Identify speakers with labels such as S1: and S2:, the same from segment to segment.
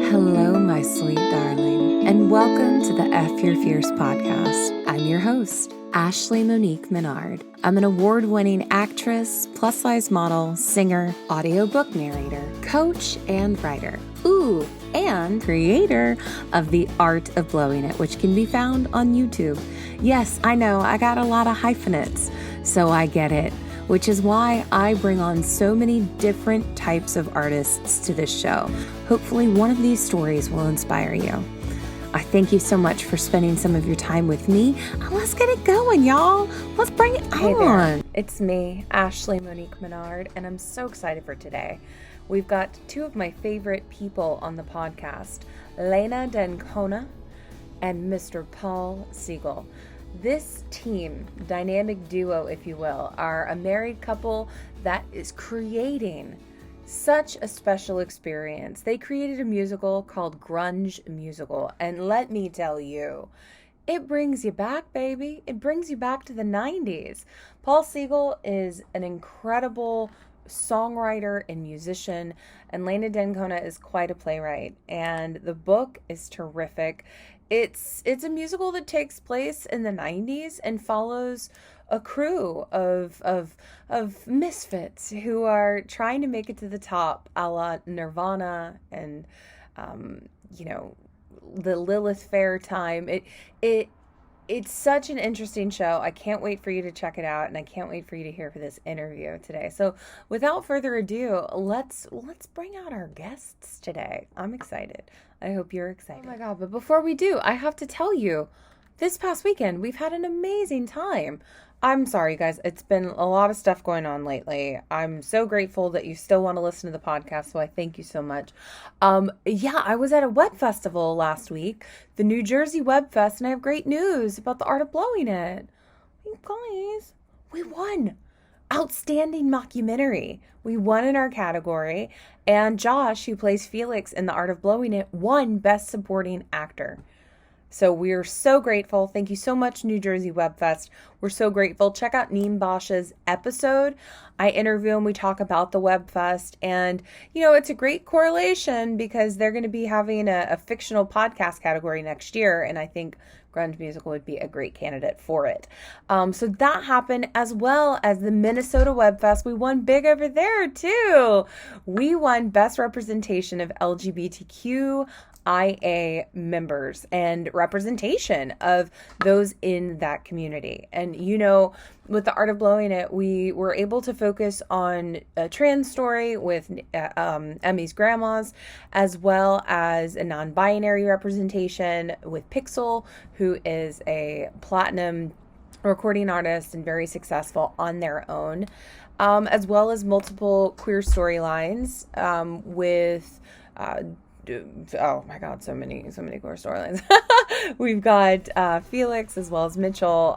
S1: Hello, my sweet darling, and welcome to the F Your Fierce podcast. I'm your host, Ashley Monique Menard. I'm an award-winning actress, plus-size model, singer, audiobook narrator, coach, and writer. Ooh, and creator of The Art of Blowing It, which can be found on YouTube. Yes, I know, I got a lot of hyphenates, so I get it, which is why I bring on so many different types of artists to this show. Hopefully one of these stories will inspire you. I thank you so much for spending some of your time with me. Let's get it going, y'all. Let's bring it on. Hey there. It's me, Ashley Monique Menard, and I'm so excited for today. We've got two of my favorite people on the podcast, Leyna and Paul and Mr. Paul Siegel. This team, dynamic duo, if you will, are a married couple that is creating such a special experience. They created a musical called Grunge Musical, and let me tell you, it brings you back, baby. It brings you back to the 90s. Paul Siegel is an incredible songwriter and musician, and Leyna and Paul is quite a playwright, and the book is terrific. It's a musical that takes place in the 90s and follows a crew of misfits who are trying to make it to the top, a la Nirvana and the Lilith Fair time. It's such an interesting show. I can't wait for you to check it out, and I can't wait for you to hear for this interview today. So without further ado, let's bring out our guests today. I'm excited. I hope you're excited. Oh my God, but before we do, I have to tell you, this past weekend, we've had an amazing time. I'm sorry, guys. It's been a lot of stuff going on lately. I'm so grateful that you still want to listen to the podcast, so I thank you so much. I was at a web festival last week, the New Jersey Web Fest, and I have great news about The Art of Blowing It. You guys, we won. Outstanding mockumentary. We won in our category, and Josh, who plays Felix in The Art of Blowing It, won Best Supporting Actor. So we're so grateful. Thank you so much, New Jersey Web Fest. We're so grateful. Check out Neem Bosch's episode. I interview him. We talk about the Web Fest. And, it's a great correlation because they're going to be having a fictional podcast category next year. And I think Grunge Musical would be a great candidate for it. So that happened, as well as the Minnesota Web Fest. We won big over there, too. We won Best Representation of LGBTQIA members and representation of those in that community. And with The Art of Blowing It, we were able to focus on a trans story with Emmy's grandmas, as well as a non-binary representation with Pixel, who is a platinum recording artist and very successful on their own, as well as multiple queer storylines with oh my God, so many queer storylines. We've got Felix, as well as Mitchell,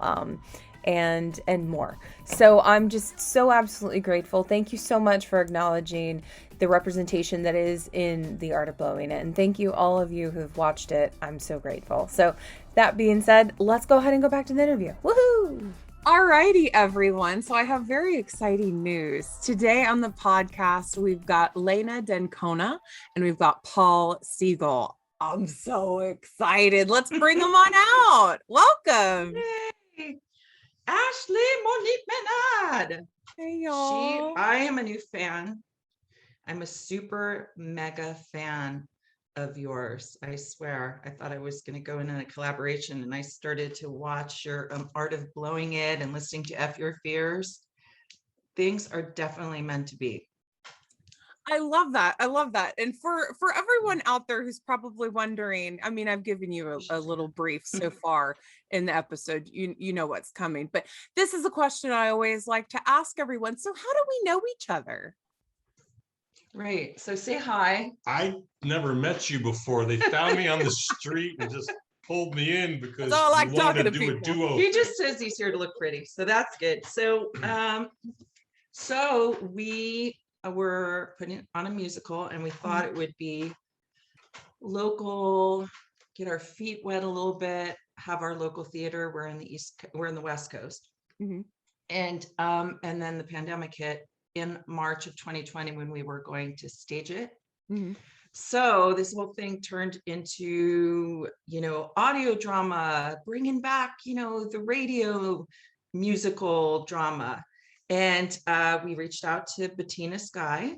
S1: and more. So I'm just so absolutely grateful. Thank you so much for acknowledging the representation that is in The Art of Blowing It. And thank you, all of you who've watched it. I'm so grateful. So that being said, let's go ahead and go back to the interview. Woohoo! Alrighty, everyone. So I have very exciting news. Today on the podcast, we've got Leyna and Paul, and we've got Paul Siegel. I'm so excited. Let's bring them on out. Welcome.
S2: Yay. Ashley Monique Menard.
S1: Hey, y'all.
S2: I am a new fan. I'm a super mega fan of yours. I swear. I thought I was going to go in a collaboration, and I started to watch your Art of Blowing It and listening to F Your Fears. Things are definitely meant to be.
S1: I love that. And for everyone out there who's probably wondering, I mean, I've given you a little brief so far in the episode. You know what's coming, but this is a question I always like to ask everyone. So how do we know each other?
S2: Right. So say hi.
S3: I never met you before. They found me on the street and just pulled me in because
S1: I like
S3: we wanted
S1: talking
S3: to
S1: to
S3: do
S1: people.
S3: a duo.
S2: He just says he's here to look pretty. So that's good. So we were putting on a musical, and we thought it would be local, get our feet wet a little bit, have our local theater. We're in the West Coast.
S1: Mm-hmm.
S2: And then the pandemic hit in March of 2020 when we were going to stage it.
S1: Mm-hmm.
S2: So this whole thing turned into, audio drama, bringing back, the radio musical drama. And we reached out to Bettina Sky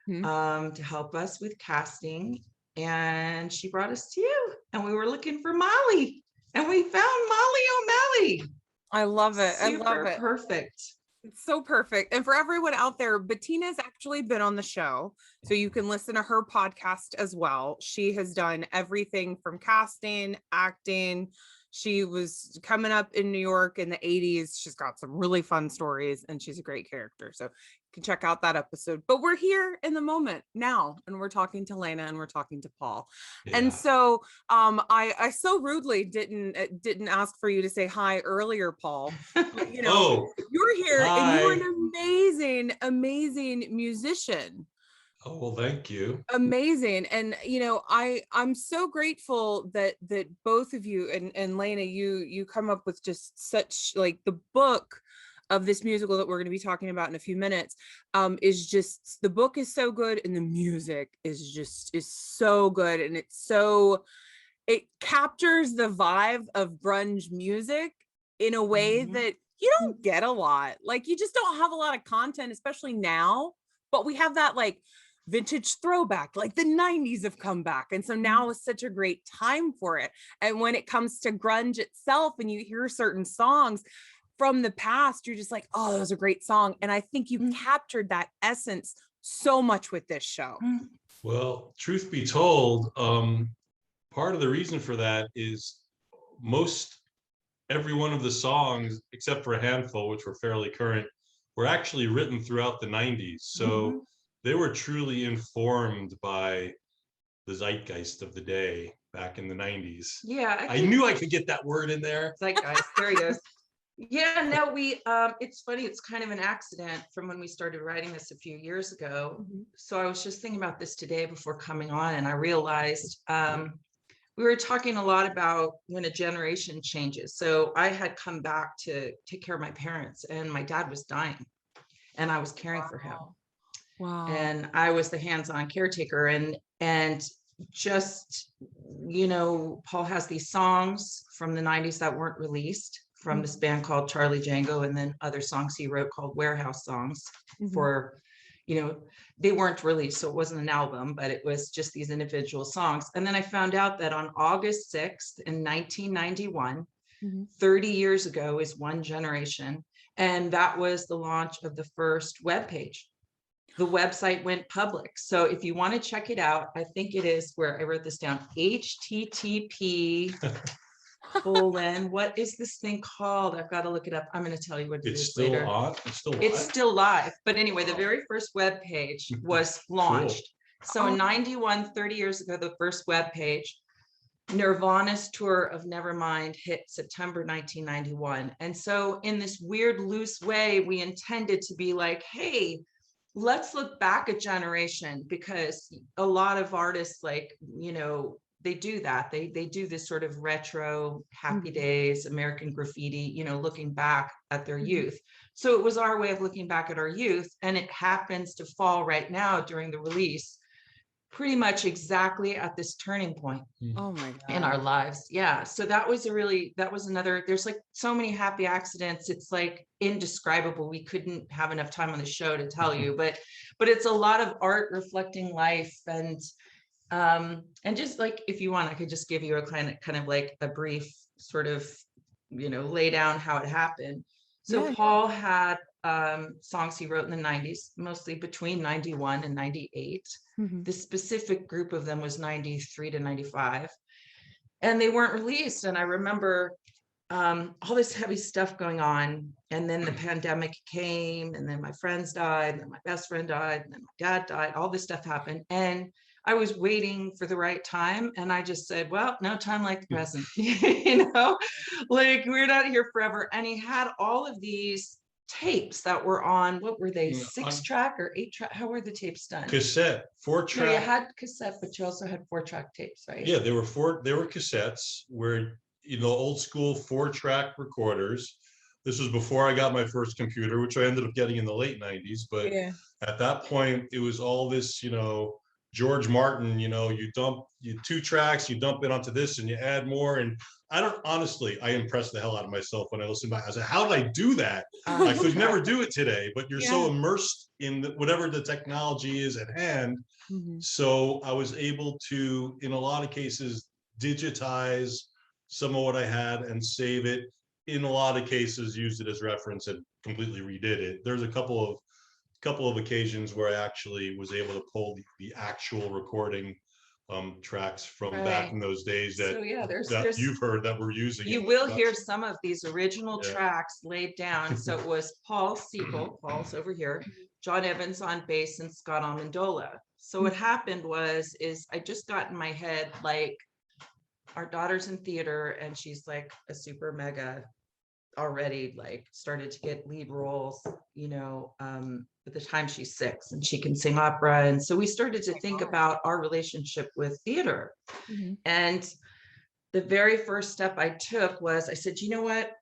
S2: to help us with casting. And she brought us to you. And we were looking for Molly. And we found Molly O'Malley.
S4: I love it. I love it.
S2: Perfect.
S4: It's so perfect. And for everyone out there, Bettina's actually been on the show, so you can listen to her podcast as well. She has done everything from casting, acting. She was coming up in New York in the 80s. She's got some really fun stories and she's a great character. So you can check out that episode. But we're here in the moment now and we're talking to Leyna and we're talking to Paul. Yeah. And so I so rudely didn't ask for you to say hi earlier, Paul. But, you're here. Hi. And you're an amazing musician.
S3: Oh, well, thank you.
S4: Amazing. And, I'm so grateful that both of you and Leyna, you come up with just such like the book of this musical that we're going to be talking about in a few minutes is just, the book is so good and the music is so good. And it captures the vibe of grunge music in a way that you don't get a lot. Like you just don't have a lot of content, especially now, but we have that like vintage throwback, like the 90s have come back. And so now is such a great time for it. And when it comes to grunge itself and you hear certain songs from the past, you're just like, oh, that was a great song. And I think you captured that essence so much with this show.
S3: Well, truth be told, part of the reason for that is every one of the songs, except for a handful, which were fairly current, were actually written throughout the 90s. So they were truly informed by the zeitgeist of the day back in the 90s.
S2: Yeah.
S3: I knew I could get that word in there.
S2: Zeitgeist, there he goes. Yeah, no, it's funny. It's kind of an accident from when we started writing this a few years ago. So I was just thinking about this today before coming on, and I realized we were talking a lot about when a generation changes. So I had come back to take care of my parents, and my dad was dying, and I was caring for him.
S4: Wow.
S2: And I was the hands-on caretaker, and just, Paul has these songs from the 90s that weren't released from this band called Charlie Django, and then other songs he wrote called Warehouse Songs for, they weren't released. So it wasn't an album, but it was just these individual songs. And then I found out that on August 6th in 1991, 30 years ago is one generation. And that was the launch of the first webpage. The website went public. So if you want to check it out, I think it is where I wrote this down, HTTP what is this thing called? I've got to look it up. I'm going to tell you what it is later. It's still live. But anyway, the very first web page was launched. So in 91, 30 years ago, the first web page, Nirvana's tour of Nevermind hit September 1991. And so in this weird, loose way, we intended to be like, hey, let's look back a generation, because a lot of artists, like, they do that. They do this sort of retro Happy Days, American Graffiti, looking back at their youth. So it was our way of looking back at our youth. And it happens to fall right now during the release, pretty much exactly at this turning point
S4: oh my God.
S2: In our lives. Yeah. So that was another, there's like so many happy accidents. It's like indescribable. We couldn't have enough time on the show to tell you, but it's a lot of art reflecting life. And just like, if you want, I could just give you a kind of like a brief sort of, lay down how it happened. So Paul had songs he wrote in the 90s, mostly between 91 and 98. The specific group of them was 93 to 95. And they weren't released. And I remember all this heavy stuff going on. And then the pandemic came, and then my friends died, and then my best friend died, and then my dad died. All this stuff happened. And I was waiting for the right time. And I just said, well, no time like the present, like we're not here forever. And he had all of these tapes that were on, what were they, 6-track or 8-track? How were the tapes done?
S3: Cassette, 4-track.
S2: No, you had cassette, but you also had 4-track tapes, right?
S3: Yeah, they were cassettes where, old school 4-track recorders. This was before I got my first computer, which I ended up getting in the late 90s. But at that point, it was all this, George Martin, you know, you 2 tracks, you dump it onto this and you add more. And I impressed the hell out of myself when I listened back. I said, how did I do that? I could never do it today, but you're so immersed in whatever the technology is at hand. So I was able to, in a lot of cases, digitize some of what I had and save it. In a lot of cases, used it as reference and completely redid it. There's a couple of occasions where I actually was able to pull the actual recording tracks from back in those days that you've heard that we're using.
S2: You will hear some of these original tracks laid down. So it was Paul Siegel, Paul's over here, Jon Evans on bass, and Scott Amendola. So what happened is I just got in my head, like, our daughter's in theater and she's like a super mega already, like started to get lead roles, you know, at the time she's 6 and she can sing opera. And so we started to think about our relationship with theater. And the very first step I took was I said, you know what?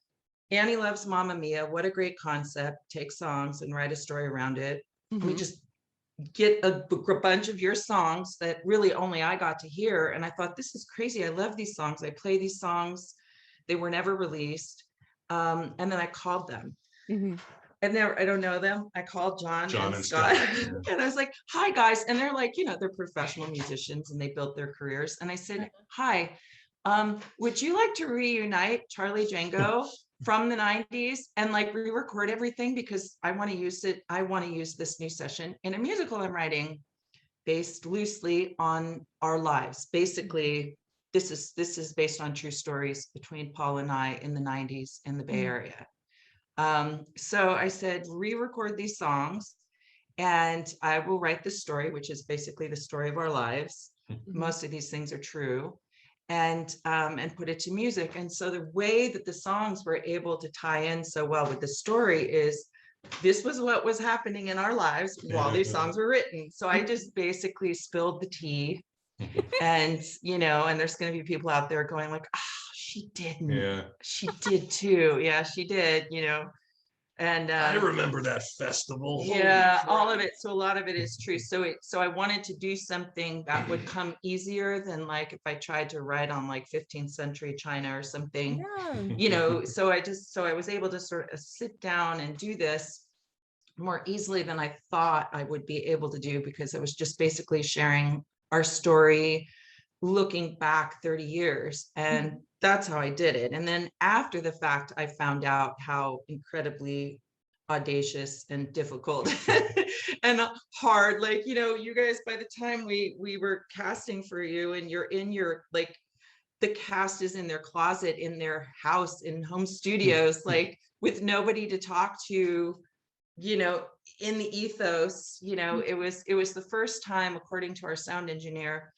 S2: Annie loves Mamma Mia. What a great concept. Take songs and write a story around it. We just get a bunch of your songs that really only I got to hear. And I thought, this is crazy. I love these songs. I play these songs. They were never released. And then I called them. And I don't know them. I called Jon and Scott. And I was like, hi guys. And they're like, you know, they're professional musicians and they built their careers. And I said, hi, would you like to reunite Charlie Django from the 90s and like re-record everything? Because I want to use it. I want to use this new session in a musical I'm writing based loosely on our lives. Basically, this is based on true stories between Paul and I in the 90s in the Bay Area. So I said, re-record these songs and I will write the story, which is basically the story of our lives. Most of these things are true, and put it to music. And so the way that the songs were able to tie in so well with the story is this was what was happening in our lives while these songs were written. So I just basically spilled the tea. And, you know, and there's going to be people out there going like, she didn't. She did too. Yeah, she did, you know. And
S3: I remember that festival.
S2: Yeah, all of it. So a lot of it is true. So I wanted to do something that would come easier than like if I tried to write on like 15th century China or something, you know. So I was able to sort of sit down and do this more easily than I thought I would be able to do, because it was just basically sharing our story, looking back 30 years. And that's how I did it. And then after the fact, I found out how incredibly audacious and difficult and hard, like, you know, you guys, by the time we were casting for you and you're in your, like, the cast is in their closet, in their house, in home studios, like with nobody to talk to, you know, in the ethos, you know, it was the first time, according to our sound engineer,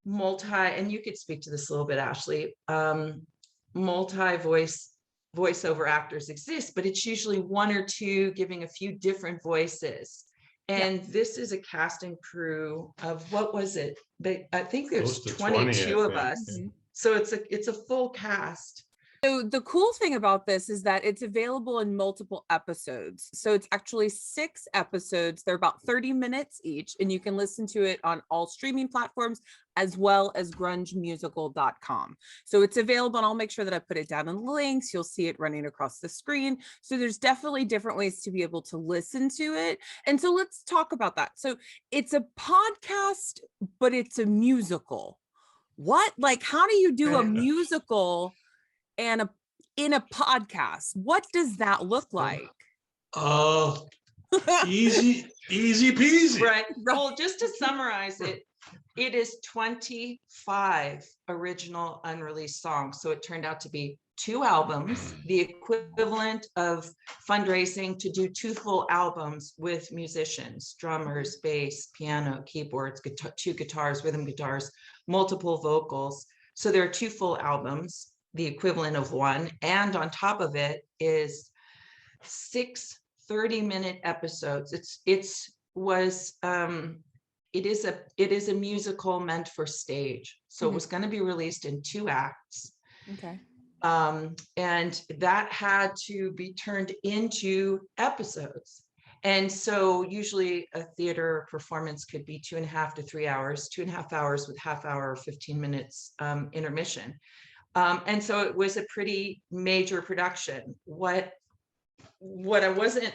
S2: and you could speak to this a little bit, Ashley, voiceover actors exist, but it's usually one or two giving a few different voices. And this is a casting crew of, what was it? I think there's 22 of us. So it's a full cast.
S4: So the cool thing about this is that it's available in multiple episodes. So it's actually 6 episodes. They're about 30 minutes each, and you can listen to it on all streaming platforms as well as grungemusical.com. So it's available, and I'll make sure that I put it down in the links. You'll see it running across the screen. So there's definitely different ways to be able to listen to it. And so let's talk about that. So it's a podcast, but it's a musical. What? Like, how do you do a musical and in a podcast? What does that look like?
S3: Easy peasy.
S2: Right. Well, just to summarize it, it is 25 original unreleased songs. So it turned out to be 2 albums, the equivalent of fundraising to do 2 full albums with musicians, drummers, bass, piano, keyboards, 2 guitars, rhythm guitars, multiple vocals. So there are 2 full albums, the equivalent of 1. And on top of it is 6 30-minute episodes. It is a musical meant for stage. So it was going to be released in 2 acts.
S4: Okay.
S2: And that had to be turned into episodes. And so usually a theater performance could be 2.5 to 3 hours, 2.5 hours with half-hour, 15 minutes intermission. And so it was a pretty major production. What I wasn't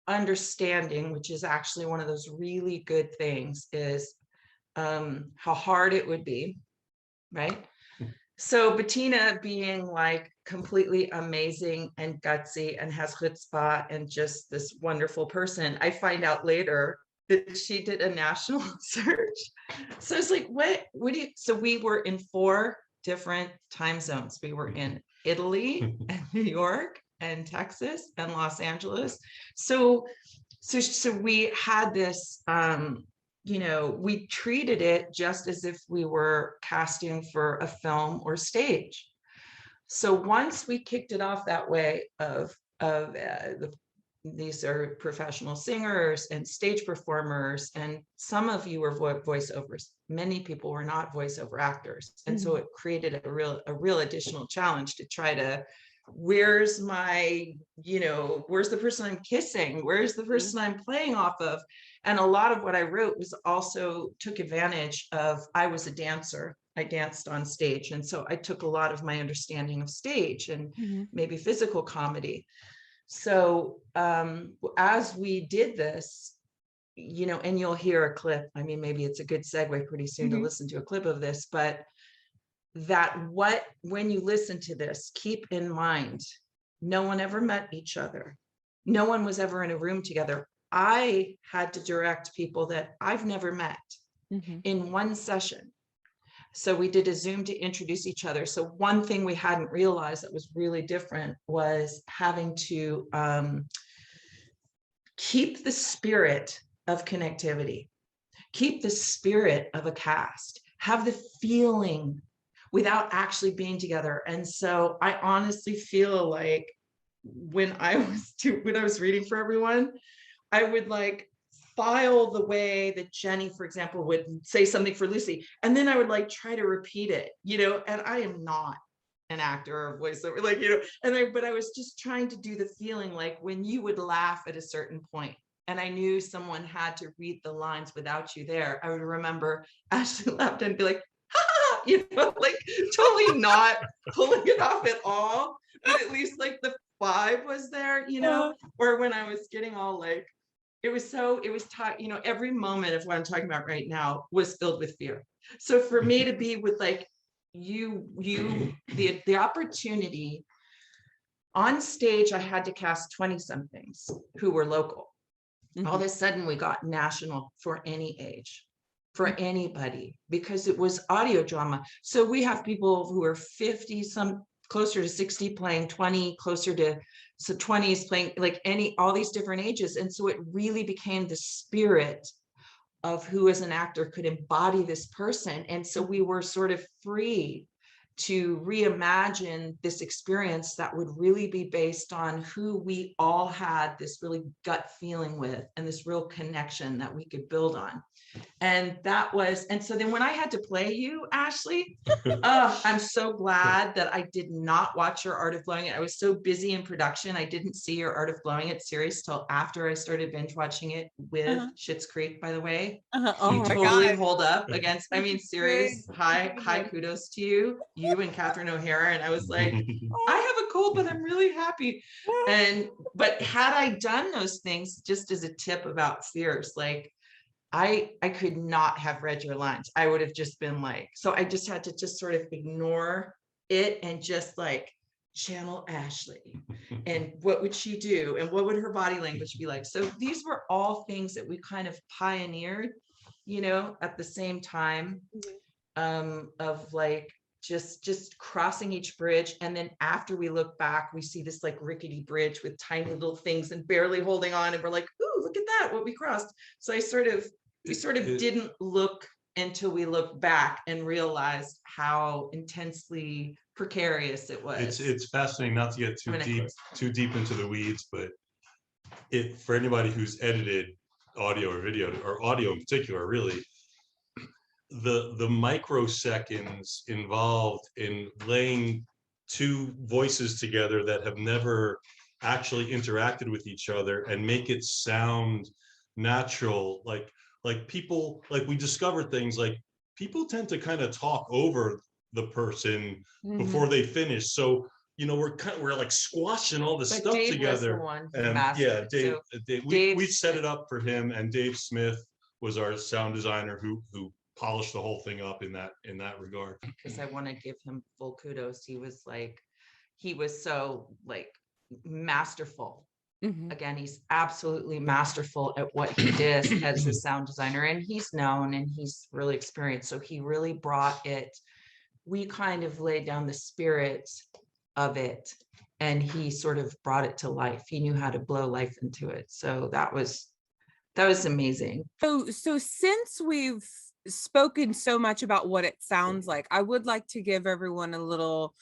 S2: understanding, which is actually one of those really good things, is how hard it would be, right? So Bettina, being like completely amazing and gutsy and has chutzpah and just this wonderful person, I find out later that she did a national search. So it's like, what do you, so we were in 4 different time zones. We were in Italy and New York and Texas and Los Angeles. So we had this, we treated it just as if we were casting for a film or stage. So once we kicked it off that way these are professional singers and stage performers, and some of you were voiceovers. Many people were not voiceover actors. And so it created a real additional challenge to try to, where's the person I'm kissing? Where's the person I'm playing off of? And a lot of what I wrote was also took advantage of, I was a dancer. I danced on stage. And so I took a lot of my understanding of stage and maybe physical comedy. So as we did this, and you'll hear a clip, I mean, maybe it's a good segue pretty soon to listen to a clip of this, but when you listen to this, keep in mind, no one ever met each other. No one was ever in a room together. I had to direct people that I've never met in one session. So we did a Zoom to introduce each other. So one thing we hadn't realized that was really different was having to keep the spirit of connectivity, keep the spirit of a cast, have the feeling without actually being together. And so I honestly feel like when I was reading for everyone, I would like file the way that Jenny, for example, would say something for Lucy, and then I would like try to repeat it, and I am not an actor or voiceover, but I was just trying to do the feeling, like when you would laugh at a certain point and I knew someone had to read the lines without you there, I would remember Ashley laughed and be like, ha, like totally not pulling it off at all, but at least like the vibe was there, or when I was getting all like, it was every moment of what I'm talking about right now was filled with fear. So for me to be with like the opportunity on stage, I had to cast 20 somethings who were local. All of a sudden we got national for any age, for anybody, because it was audio drama. So we have people who are 50, some closer to 60 playing 20, closer to 20s playing like all these different ages. And so it really became the spirit of who as an actor could embody this person. And so we were sort of free to reimagine this experience that would really be based on who we all had this really gut feeling with and this real connection that we could build on. And so then when I had to play you, Ashley, I'm so glad that I did not watch your Art of Blowing It. I was so busy in production. I didn't see your Art of Blowing It series till after I started binge watching it with Schitt's Creek, by the way.
S4: Oh
S2: you
S4: my
S2: totally
S4: God.
S2: hold up against, I mean, serious, high kudos to you and Catherine O'Hara. And I was like, I have a cold, but I'm really happy. But had I done those things, just as a tip about fears, like, I could not have read your lines. I would have just been like, so I just had to just sort of ignore it and just like channel Ashley and what would she do and what would her body language be like. So these were all things that we kind of pioneered, at the same time, of like just crossing each bridge. And then after we look back, we see this like rickety bridge with tiny little things and barely holding on. And we're like, ooh, look at that, what we crossed. So we sort of didn't look until we looked back and realized how intensely precarious it was.
S3: It's fascinating, not to get too deep into the weeds, but for anybody who's edited audio or video, or audio in particular, really, the microseconds involved in laying two voices together that have never actually interacted with each other and make it sound natural. Like people, like we discovered things like people tend to kind of talk over the person before they finish. So, you know, we're like squashing all this stuff
S2: Dave
S3: together.
S2: was the one who
S3: And
S2: mastered.
S3: Dave,
S2: So
S3: we set it up for him, and Dave Smith was our sound designer who polished the whole thing up in that regard.
S2: because I want to give him full kudos. He was so like masterful. Again, he's absolutely masterful at what he does as a sound designer, and he's known and he's really experienced. So he really brought it. We kind of laid down the spirit of it, and he sort of brought it to life. He knew how to blow life into it. So that was amazing.
S4: So since we've spoken so much about what it sounds like, I would like to give everyone a little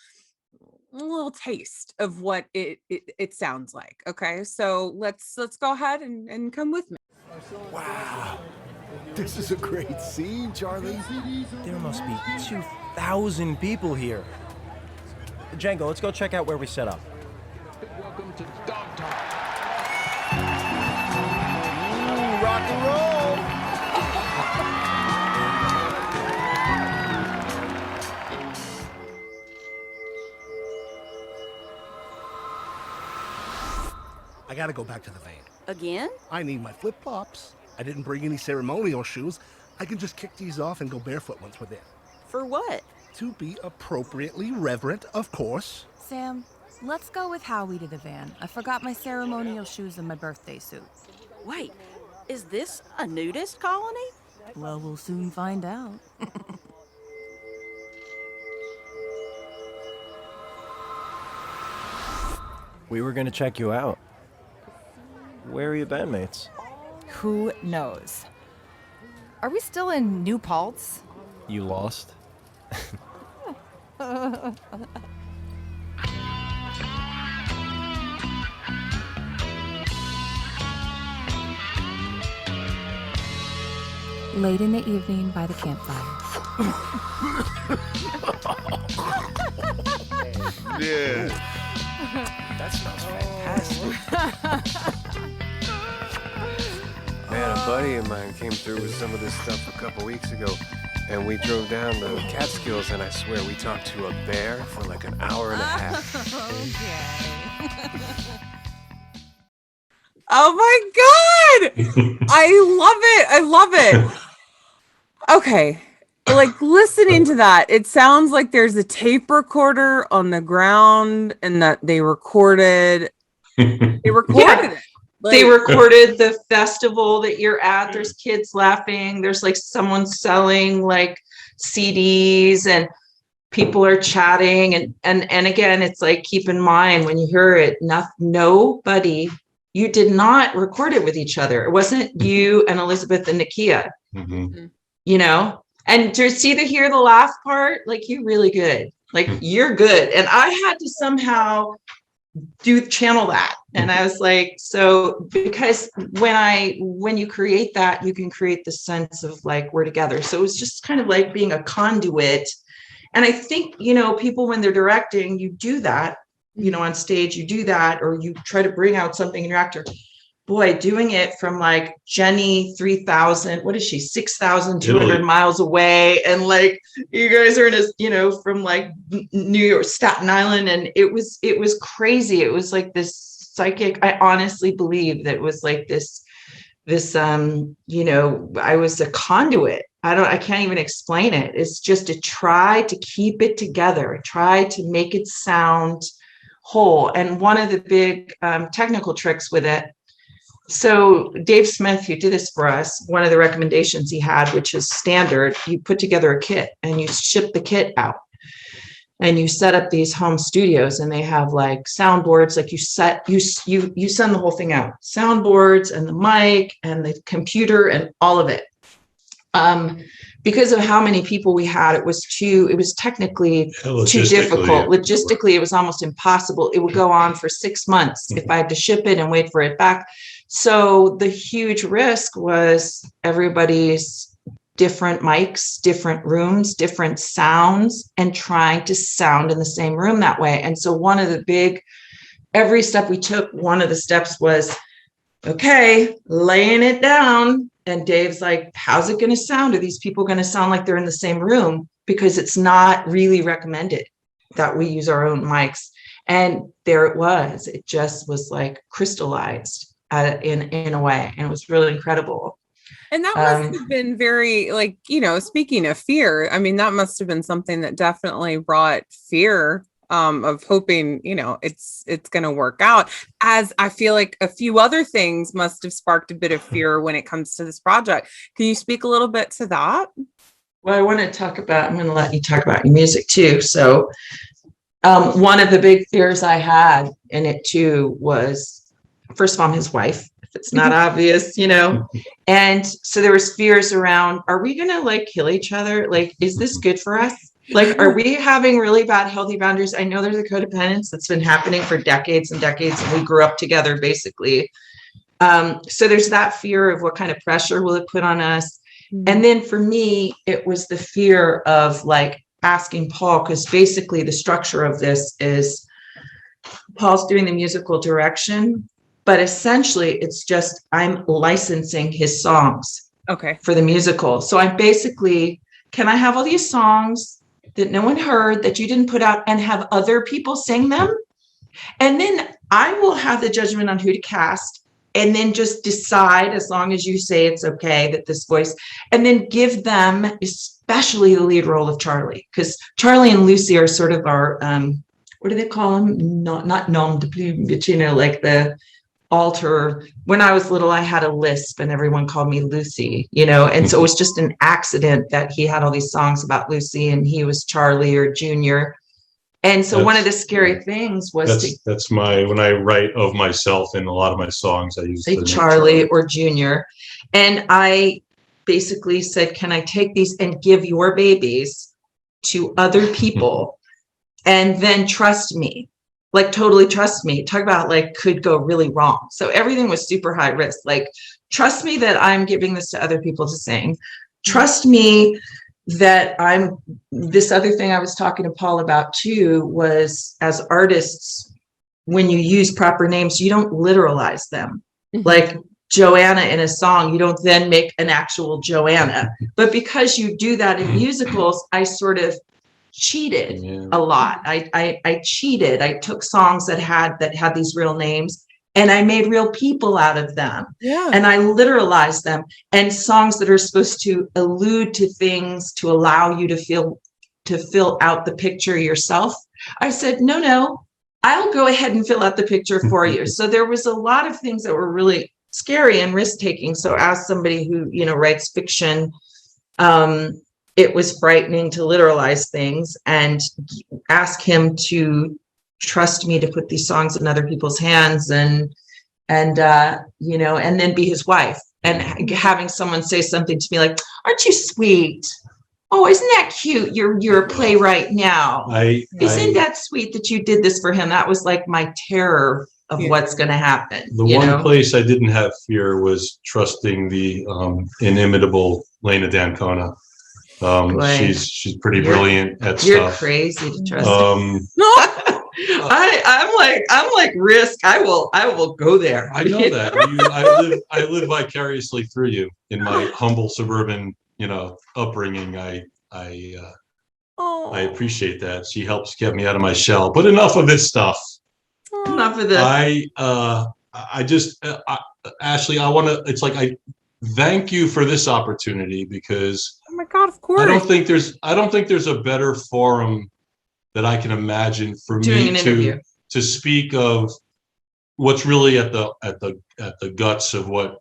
S4: taste of what it sounds like. Okay, so let's go ahead and come with me.
S5: Wow, this is a great scene, Charlie.
S6: There must be 2,000 people here. Django, let's go check out where we set up.
S5: Welcome to Dog Talk. Rock and roll. I gotta go back to the van.
S7: Again?
S5: I need my flip-flops. I didn't bring any ceremonial shoes. I can just kick these off and go barefoot once we're there.
S7: For what?
S5: To be appropriately reverent, of course.
S8: Sam, let's go with Howie to the van. I forgot my ceremonial shoes and my birthday suit.
S7: Wait, is this a nudist colony?
S8: Well, we'll soon find out.
S6: We were gonna check you out. Where are your bandmates?
S8: Who knows? Are we still in New Paltz?
S6: You lost?
S1: Late in the evening by the campfire.
S5: Yeah.
S6: That smells fantastic.
S9: Man, a buddy of mine came through with some of this stuff a couple weeks ago, and we drove down the Catskills, and I swear we talked to a bear for like an hour and a half.
S4: Oh my God! I love it. Okay. Like listening to that, it sounds like there's a tape recorder on the ground and that they recorded it.
S2: They recorded the festival that you're at. There's kids laughing. There's like someone selling like CDs and people are chatting. And again, it's like, keep in mind when you hear it, nobody, you did not record it with each other. It wasn't you and Elizabeth and Nakia, you know, and to hear the laugh part, like you're really good. Like you're good. And I had to somehow channel that. And I was like, so because when you create that, you can create the sense of like, we're together. So it was just kind of like being a conduit. And I think, you know, people, when they're directing, you do that, you know, on stage, you do that, or you try to bring out something in your actor. Boy, doing it from like Jenny 3000, what is she, 6,200 miles away, and like you guys are in a, you know, from like New York, Staten Island, and it was crazy. It was like this psychic. I honestly believe that it was like this you know, I was a conduit. I can't even explain it. It's just to try to keep it together, try to make it sound whole. And one of the big technical tricks with it. So Dave Smith, who did this for us, one of the recommendations he had, which is standard, you put together a kit and you ship the kit out and you set up these home studios, and they have like soundboards, like you send the whole thing out, soundboards and the mic and the computer and all of it. Because of how many people we had, it was technically too difficult. Logistically, it was almost impossible. It would go on for 6 months if I had to ship it and wait for it back. So the huge risk was everybody's different mics, different rooms, different sounds, and trying to sound in the same room that way. And so one of the big every step we took, one of the steps was, okay, laying it down. And Dave's like, how's it going to sound? Are these people going to sound like they're in the same room? Because it's not really recommended that we use our own mics. And there it was. It just was like crystallized in a way. And it was really incredible.
S4: And that must have been very, like, you know, speaking of fear, I mean, that must have been something that definitely brought fear of hoping, you know, it's going to work out, as I feel like a few other things must have sparked a bit of fear when it comes to this project. Can you speak a little bit to that?
S2: Well, I want to talk about, I'm going to let you talk about your music too. So one of the big fears I had in it too was, first of all, I'm his wife, if it's not obvious, you know, and so there was fears around, are we going to like kill each other? Like, is this good for us? Like, are we having really bad healthy boundaries? I know there's a codependence that's been happening for decades and decades, and we grew up together basically. So there's that fear of what kind of pressure will it put on us? And then for me, it was the fear of like asking Paul, because basically the structure of this is Paul's doing the musical direction, but essentially it's just I'm licensing his songs for the musical. So I'm basically, can I have all these songs that no one heard, that you didn't put out, and have other people sing them? And then I will have the judgment on who to cast, and then just decide, as long as you say it's okay, that this voice, and then give them especially the lead role of Charlie, because Charlie and Lucy are sort of our, what do they call them? Not nom de plume, but you know, like the alter. When I was little, I had a lisp and everyone called me Lucy, you know, and so it was just an accident that he had all these songs about Lucy and he was Charlie or Junior. And so one of the scary things was
S3: that's my, when I write of myself in a lot of my songs, I use
S2: say Charlie or Junior. And I basically said, can I take these and give your babies to other people and then trust me? Like, totally trust me. Talk about like could go really wrong. So everything was super high risk. Like, trust me that I'm giving this to other people to sing. Trust me that I'm, this other thing I was talking to Paul about too, was as artists, when you use proper names, you don't literalize them. Like Joanna in a song, you don't then make an actual Joanna. But because you do that in musicals, I sort of cheated a lot. I cheated. I took songs that had these real names and I made real people out of them. And I literalized them, and songs that are supposed to allude to things to allow you to fill out the picture yourself. I said, no, I'll go ahead and fill out the picture for you. So there was a lot of things that were really scary and risk-taking. So as somebody who, you know, writes fiction, it was frightening to literalize things and ask him to trust me to put these songs in other people's hands and you know, and then be his wife, and having someone say something to me like, aren't you sweet? Oh, isn't that cute? You're a playwright now. Isn't that sweet that you did this for him? That was like my terror of what's going to happen.
S3: The one place I didn't have fear was trusting the inimitable Leyna D'Ancona. She's pretty brilliant at stuff.
S2: You're crazy to trust. I'm like risk. I will go there.
S3: I know that. I live vicariously through you in my humble suburban, you know, upbringing. I appreciate that. She helps get me out of my shell. But enough of this stuff.
S2: Enough of this.
S3: Ashley, I thank you for this opportunity, because
S4: oh my God, of course.
S3: I don't think there's a better forum that I can imagine for me to speak of what's really at the guts of what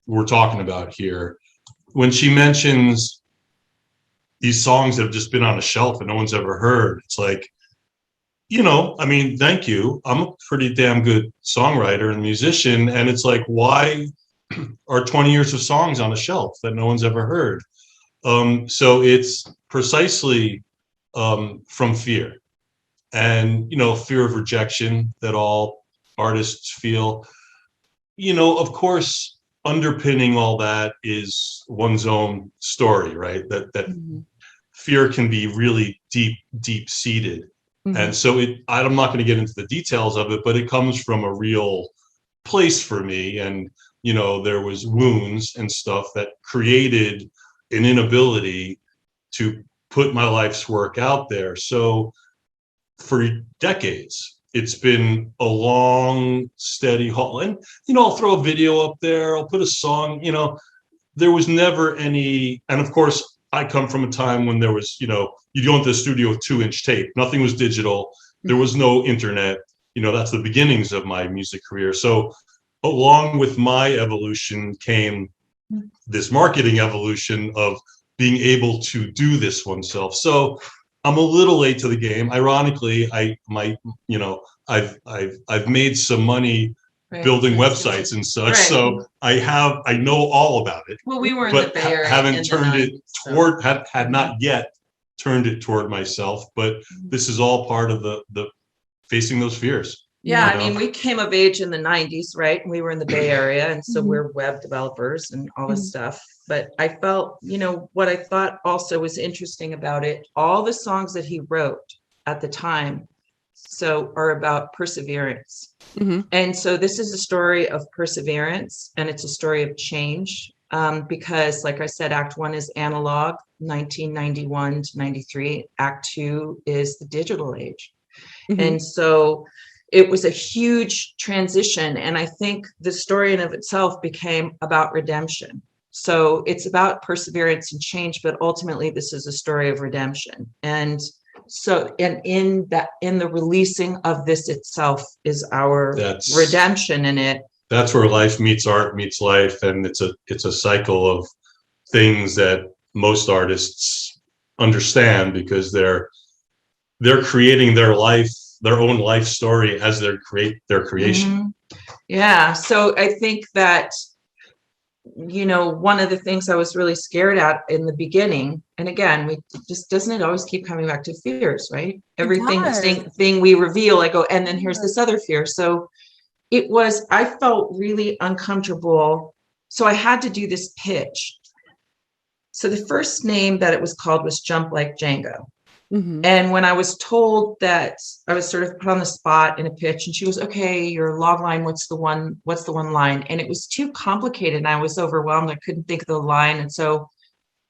S3: we're talking about here. When she mentions these songs that have just been on a shelf and no one's ever heard, it's like, you know, I mean, thank you. I'm a pretty damn good songwriter and musician, and it's like, why are 20 years of songs on a shelf that no one's ever heard? So it's precisely from fear, and, you know, fear of rejection that all artists feel. You know, of course, underpinning all that is one's own story, right? That fear can be really deep seated. And so I'm not going to get into the details of it, but it comes from a real place for me. And, you know, there was wounds and stuff that created an inability to put my life's work out there. So for decades, it's been a long, steady haul. And, you know, I'll throw a video up there, I'll put a song, you know, there was never any, and of course, I come from a time when there was, you know, you'd go into the studio with 2-inch tape. Nothing was digital. There was no internet. You know, that's the beginnings of my music career. So along with my evolution came this marketing evolution of being able to do this oneself. So I'm a little late to the game. Ironically, I've made some money building websites and such. Right. So I know all about it.
S2: Well, we were in the Bay Area.
S3: Haven't turned it toward, had not yet turned it toward myself, but this is all part of the facing those fears.
S2: Yeah, I mean, we came of age in the 90s, right? We were in the Bay Area, and so we're web developers and all this stuff. But I felt, you know, what I thought also was interesting about it, all the songs that he wrote at the time are about perseverance. And so this is a story of perseverance, and it's a story of change, because, like I said, Act 1 is analog, 1991 to 93. Act 2 is the digital age. And so it was a huge transition. And I think the story in of itself became about redemption. So it's about perseverance and change, but ultimately this is a story of redemption. And so, and in the releasing of this itself is our redemption in it.
S3: That's where life meets art meets life. And it's a cycle of things that most artists understand, because they're creating their own life story as their creation.
S2: Yeah. So I think that, you know, one of the things I was really scared at in the beginning, and again, doesn't it always keep coming back to fears, right? Everything thing we reveal, I go, and then here's this other fear. So I felt really uncomfortable. So I had to do this pitch. So the first name that it was called was Jump Like Django. And when I was told that, I was sort of put on the spot in a pitch, and she was, okay, your log line, what's the one line? And it was too complicated, and I was overwhelmed. I couldn't think of the line. And so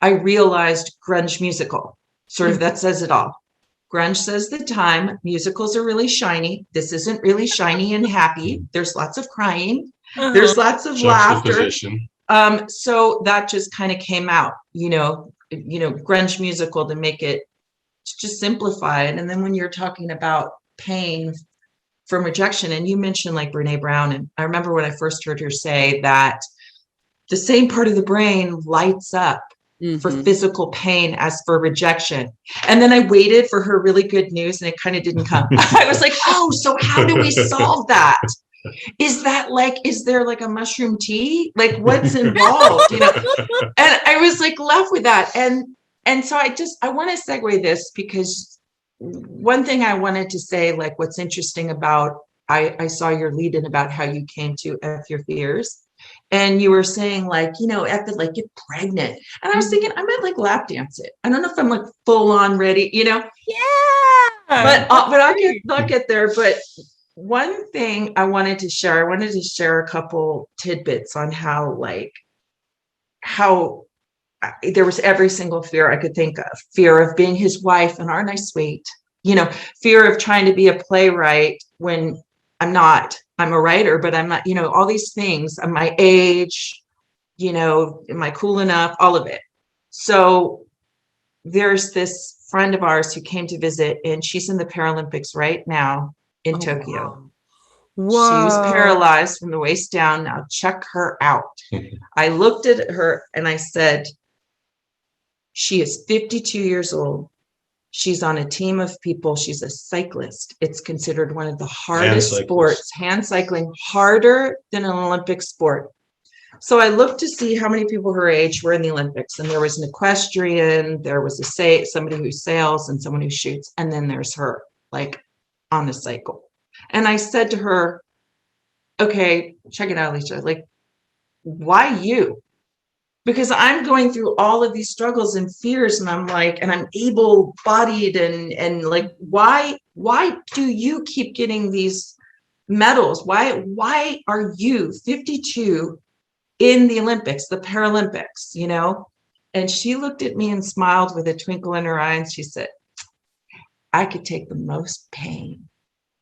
S2: I realized Grunge Musical, sort of that says it all. Grunge says the time, musicals are really shiny. This isn't really shiny and happy. There's lots of crying. There's lots of laughter. So that just kind of came out, you know, Grunge Musical, to make it, to just simplify it. And then when you're talking about pain from rejection, and you mentioned like Brene Brown, and I remember when I first heard her say that the same part of the brain lights up for physical pain as for rejection. And then I waited for her really good news, and it kind of didn't come. I was like, oh, so how do we solve that? Is there like a mushroom tea? Like, what's involved? You know? And I was like left with that. And so I want to segue this, because one thing I wanted to say, like, what's interesting about, I saw your lead in about how you came to F Your Fears, and you were saying, like, you know, F it, like, get pregnant. And I was thinking, I might like lap dance it. I don't know if I'm like full on ready, you know? Yeah. But I'll get there. But one thing I wanted to share a couple tidbits on how there was every single fear I could think of. Fear of being his wife, and aren't I sweet? You know, fear of trying to be a playwright when I'm not. I'm a writer, but I'm not, you know, all these things. My age, you know, am I cool enough? All of it. So there's this friend of ours who came to visit, and she's in the Paralympics right now in Tokyo. Wow. She was paralyzed from the waist down. Now check her out. I looked at her and I said, she is 52 years old. She's on a team of people. She's a cyclist. It's considered one of the hardest sports, hand cycling, harder than an Olympic sport. So I looked to see how many people her age were in the Olympics. And there was an equestrian, there was somebody who sails, and someone who shoots. And then there's her, like, on the cycle. And I said to her, okay, check it out, Alicia. Like, why you? because I'm going through all of these struggles and fears, and I'm like, and I'm able-bodied, and like, why do you keep getting these medals? Why are you 52 in the Olympics, the Paralympics, you know? And she looked at me and smiled with a twinkle in her eye, and she said, I could take the most pain.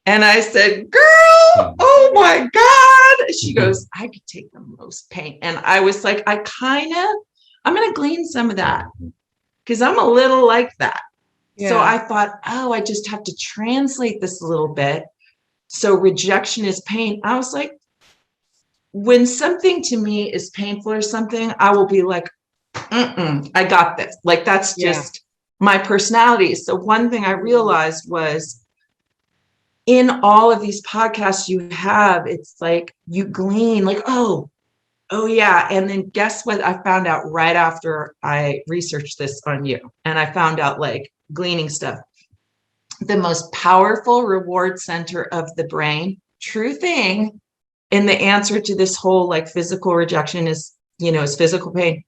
S2: And I said, girl, oh my God. She goes, I could take the most pain. And I was like, I'm going to glean some of that because I'm a little like that. Yeah. So I thought, I just have to translate this a little bit. So rejection is pain. I was like, when something to me is painful or something, I will be like, I got this. Like, that's just my personality. So one thing I realized was, in all of these podcasts you have, it's like you glean like, oh yeah. And then guess what I found out right after I researched this on you, and I found out, like, gleaning stuff, the most powerful reward center of the brain, true thing, in the answer to this whole like physical rejection is physical pain,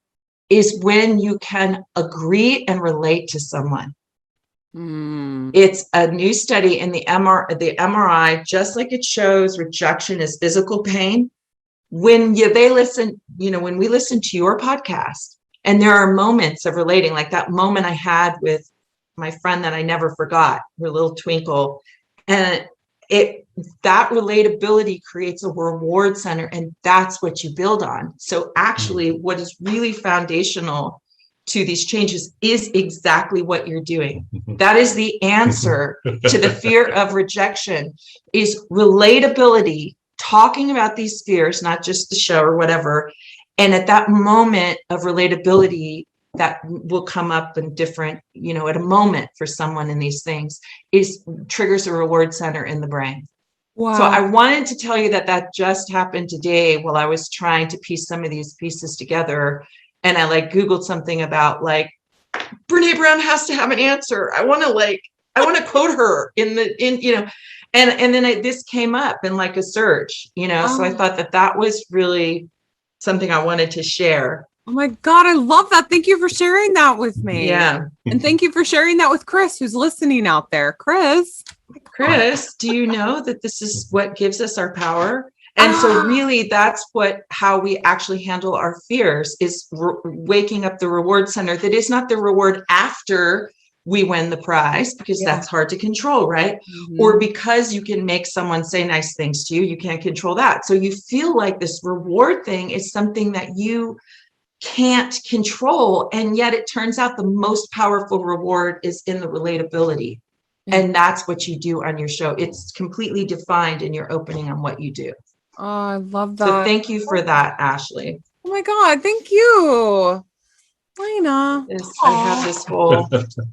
S2: is when you can agree and relate to someone. It's a new study in the MRI, just like it shows rejection is physical pain. When they listen, when we listen to your podcast, and there are moments of relating, like that moment I had with my friend that I never forgot, her little twinkle, and that relatability creates a reward center, and that's what you build on. So actually, what is really foundational to these changes is exactly what you're doing. That is the answer to the fear of rejection, is relatability, talking about these fears, not just the show or whatever. And at that moment of relatability that will come up in different, at a moment for someone in these things, triggers a reward center in the brain. Wow. So I wanted to tell you that just happened today while I was trying to piece some of these pieces together. And I Googled something about Brene Brown has to have an answer. I want to quote her and then this came up in a search, so I thought that was really something I wanted to share.
S4: Oh my God, I love that. Thank you for sharing that with me.
S2: Yeah.
S4: And thank you for sharing that with Chris, who's listening out there. Chris,
S2: do you know that this is what gives us our power? And so really that's how we actually handle our fears, is waking up the reward center. That is not the reward after we win the prize, because that's hard to control, right? Mm-hmm. Or because you can make someone say nice things to you, you can't control that. So you feel like this reward thing is something that you can't control. And yet it turns out the most powerful reward is in the relatability. Mm-hmm. And that's what you do on your show. It's completely defined in your opening on what you do.
S4: Oh, I love that.
S2: So thank you for that, Ashley.
S4: Oh my God, thank you, Leyna.
S2: I have this whole,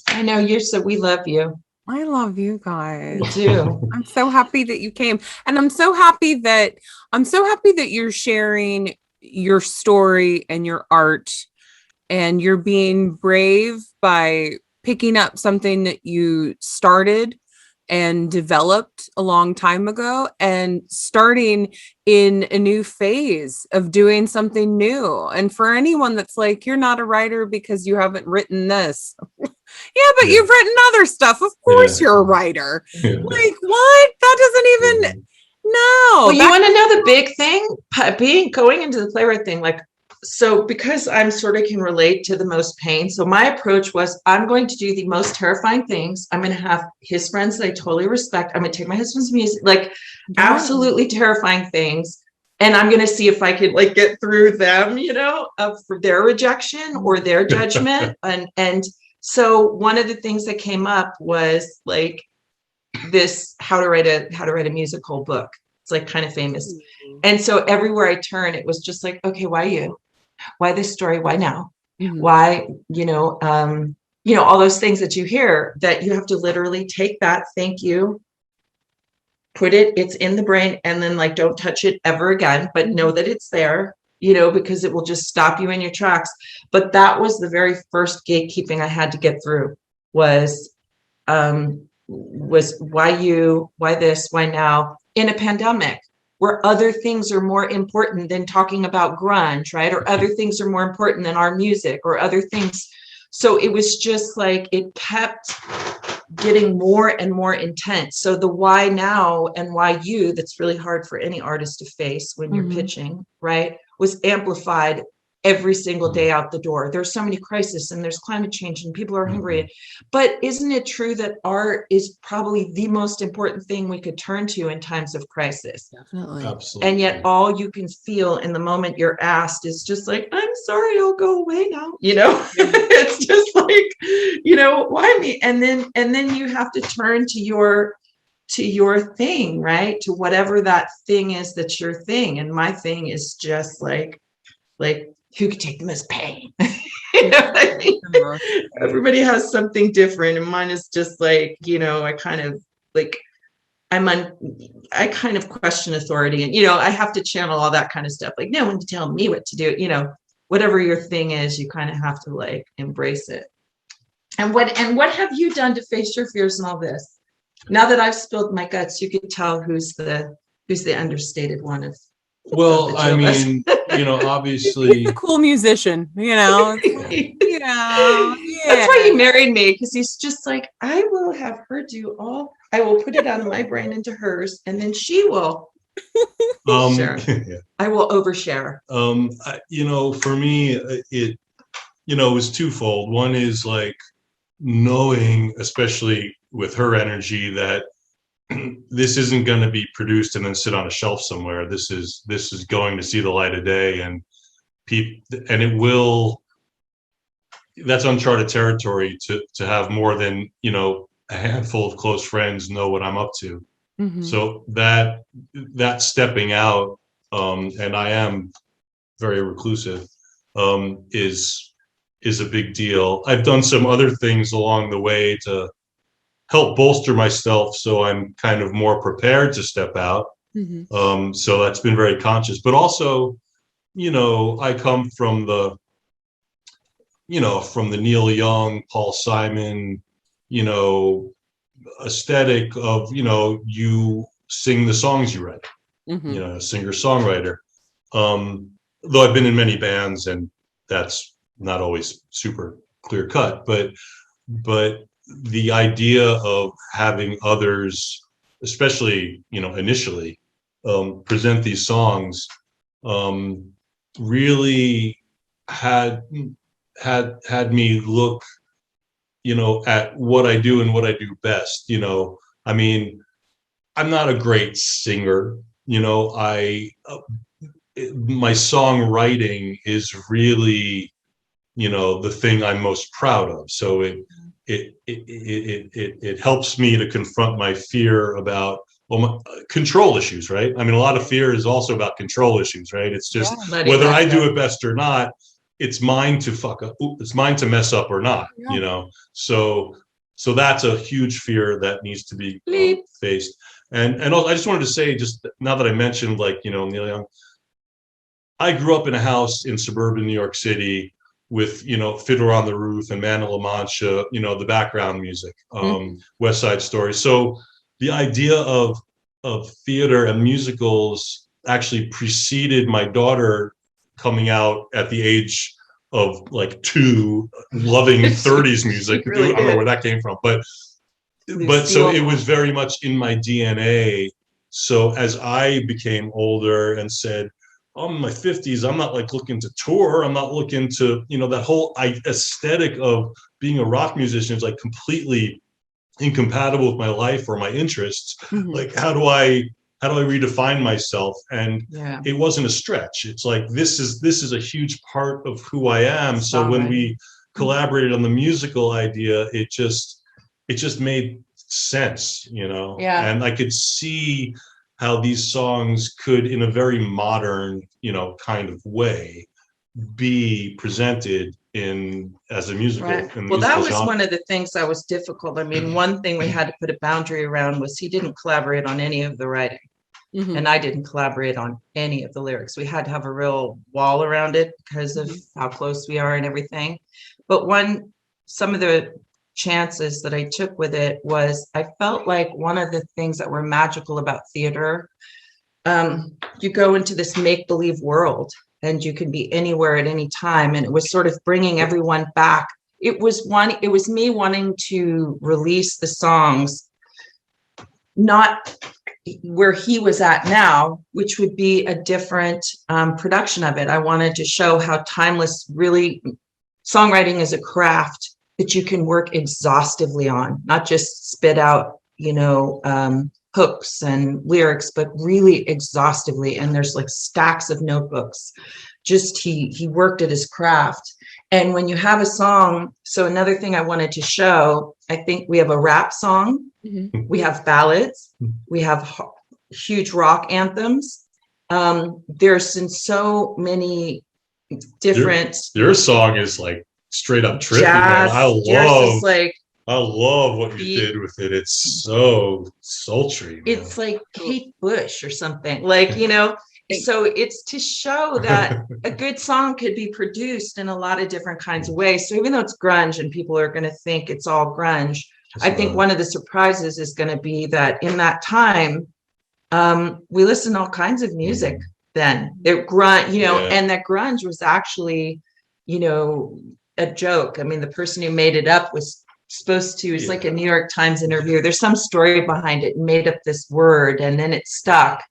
S2: I know we love you.
S4: I love you guys.
S2: We do.
S4: I'm so happy that you came. And I'm so happy that you're sharing your story and your art, and you're being brave by picking up something that you started and developed a long time ago, and starting in a new phase of doing something new. And for anyone that's like, you're not a writer because you haven't written this. You've written other stuff. Of course you're a writer. Yeah. Like, what? That doesn't even, no.
S2: Well, you want to know the big thing? Going into the playwright thing, so because I'm sort of can relate to the most pain. So my approach was, I'm going to do the most terrifying things. I'm going to have his friends that I totally respect. I'm going to take my husband's music, absolutely terrifying things. And I'm going to see if I could get through them, for their rejection or their judgment. And so one of the things that came up was this, how to write a musical book. It's kind of famous. Mm-hmm. And so everywhere I turn, it was just okay, why you? Why this story? Why now? Mm-hmm. Why, all those things that you hear, that you have to literally take that, thank you, it's in the brain, and then don't touch it ever again, but know that it's there, because it will just stop you in your tracks. But that was the very first gatekeeping I had to get through, was why you, why this, why now, in a pandemic where other things are more important than talking about grunge, right? Or other things are more important than our music, or other things. So it was just like, it kept getting more and more intense. So the why now and why you, that's really hard for any artist to face when you're pitching, right, was amplified every single day out the door. There's so many crises, and there's climate change, and people are hungry. But isn't it true that art is probably the most important thing we could turn to in times of crisis?
S4: Definitely.
S3: Absolutely.
S2: And yet all you can feel in the moment you're asked is just like, I'm sorry, I'll go away now. It's just like, why me? And then you have to turn to your thing, right? To whatever that thing is that's your thing. And my thing is just like who could take the most pain? What I mean? Everybody has something different, and mine is just like, I kind of question authority, and I have to channel all that kind of stuff. Like, no one to tell me what to do. Whatever your thing is, you kind of have to like embrace it. And what have you done to face your fears and all this? Now that I've spilled my guts, you can tell who's the understated one of.
S3: Well, I mean, obviously,
S4: He's a cool musician, Yeah.
S2: That's why he married me, because he's just like, I will have her do all. I will put it out of my brain into hers, and then she will share. I will overshare.
S3: For me, it was twofold. One is like knowing, especially with her energy, that this isn't going to be produced and then sit on a shelf somewhere. This is going to see the light of day, and it will. That's uncharted territory to have more than a handful of close friends know what I'm up to. So that stepping out, and I am very reclusive, is a big deal. I've done some other things along the way to help bolster myself, so I'm kind of more prepared to step out. So that's been very conscious. But also, I come from the Neil Young, Paul Simon, aesthetic of, you sing the songs you write, singer-songwriter. Though I've been in many bands, and that's not always super clear cut, but the idea of having others, especially, initially, present these songs, really had me look, at what I do and what I do best. I mean, I'm not a great singer, my songwriting is really, the thing I'm most proud of. So it helps me to confront my fear about control issues, right? I mean, a lot of fear is also about control issues, right? It's just whether I do it best or not, it's mine to fuck up. It's mine to mess up or not, So that's a huge fear that needs to be faced. And also, I just wanted to say, just now that I mentioned, Neil Young, I grew up in a house in suburban New York City with, Fiddler on the Roof and Man of La Mancha, the background music, West Side Story. So the idea of theater and musicals actually preceded my daughter coming out at the age of 2, loving 30s music. Really I don't know where that came from, but so it was very much in my DNA. So as I became older and said, I'm in my 50s, I'm not looking to tour. I'm not looking to, that whole aesthetic of being a rock musician is completely incompatible with my life or my interests. How do I redefine myself? And it wasn't a stretch. It's this is a huge part of who I am. So when we collaborated on the musical idea, it just made sense, and I could see how these songs could, in a very modern, kind of way, be presented as a musical.
S2: Right. Well, that was genre. One of the things that was difficult. I mean, one thing we had to put a boundary around was he didn't collaborate on any of the writing. And I didn't collaborate on any of the lyrics. We had to have a real wall around it because of how close we are and everything. But some of the chances that I took with it was, I felt like one of the things that were magical about theater you go into this make-believe world and you can be anywhere at any time. And it was sort of bringing everyone back. It was me wanting to release the songs, not where he was at now, which would be a different production of it. I wanted to show how timeless really songwriting is a craft that you can work exhaustively on, not just spit out, hooks and lyrics, but really exhaustively. And there's like stacks of notebooks. Just he worked at his craft. And when you have a song, so another thing I wanted to show, I think we have a rap song, we have ballads, we have huge rock anthems. There's been so many different.
S3: Your song is like straight up trippy,
S2: jazz,
S3: man. I love what you did with it. It's so sultry. Man.
S2: It's like Kate Bush or something, So it's to show that a good song could be produced in a lot of different kinds of ways. So even though it's grunge and people are going to think it's all grunge, I think one of the surprises is going to be that in that time, we listened to all kinds of music then. And that grunge was actually, a joke. I mean, the person who made it up was supposed to, it's like a New York Times interview. There's some story behind it and made up this word and then it stuck.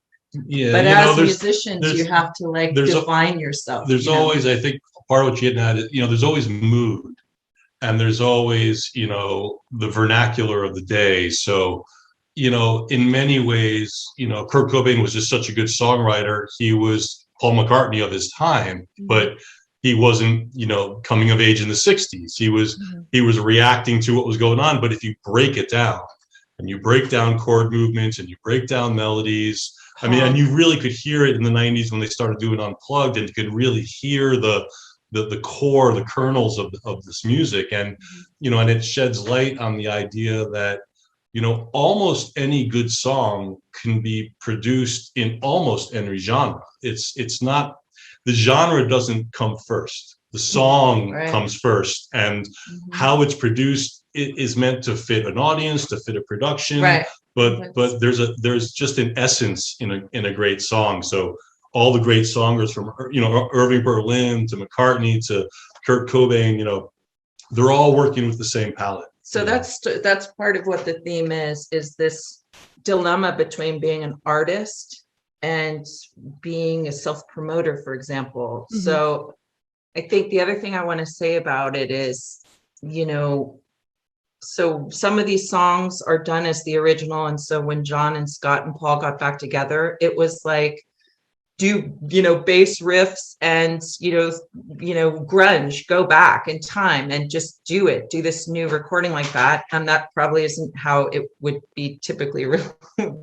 S3: Yeah,
S2: but as musicians, you have to define yourself.
S3: There's always, I think, part of what you're getting at is, there's always mood and there's always, the vernacular of the day. So, in many ways, Kurt Cobain was just such a good songwriter. He was Paul McCartney of his time, but he wasn't, coming of age in the 60s. He was reacting to what was going on. But if you break it down and you break down chord movements and you break down melodies, I mean, and you really could hear it in the 90s when they started doing Unplugged, and you could really hear the core, the kernels of this music. And, and it sheds light on the idea that, almost any good song can be produced in almost any genre. It's not, the genre doesn't come first. The song comes first, and how it's produced is meant to fit an audience, to fit a production.
S2: Right.
S3: But there's just an essence in a great song. So all the great songers from Irving Berlin to McCartney to Kurt Cobain, they're all working with the same palette.
S2: So that's part of what the theme is this dilemma between being an artist and being a self-promoter, for example. So I think the other thing I want to say about it is, so some of these songs are done as the original. And so when Jon and Scott and Paul got back together, it was like, do, bass riffs and, grunge, go back in time and just do this new recording like that. And that probably isn't how it would be typically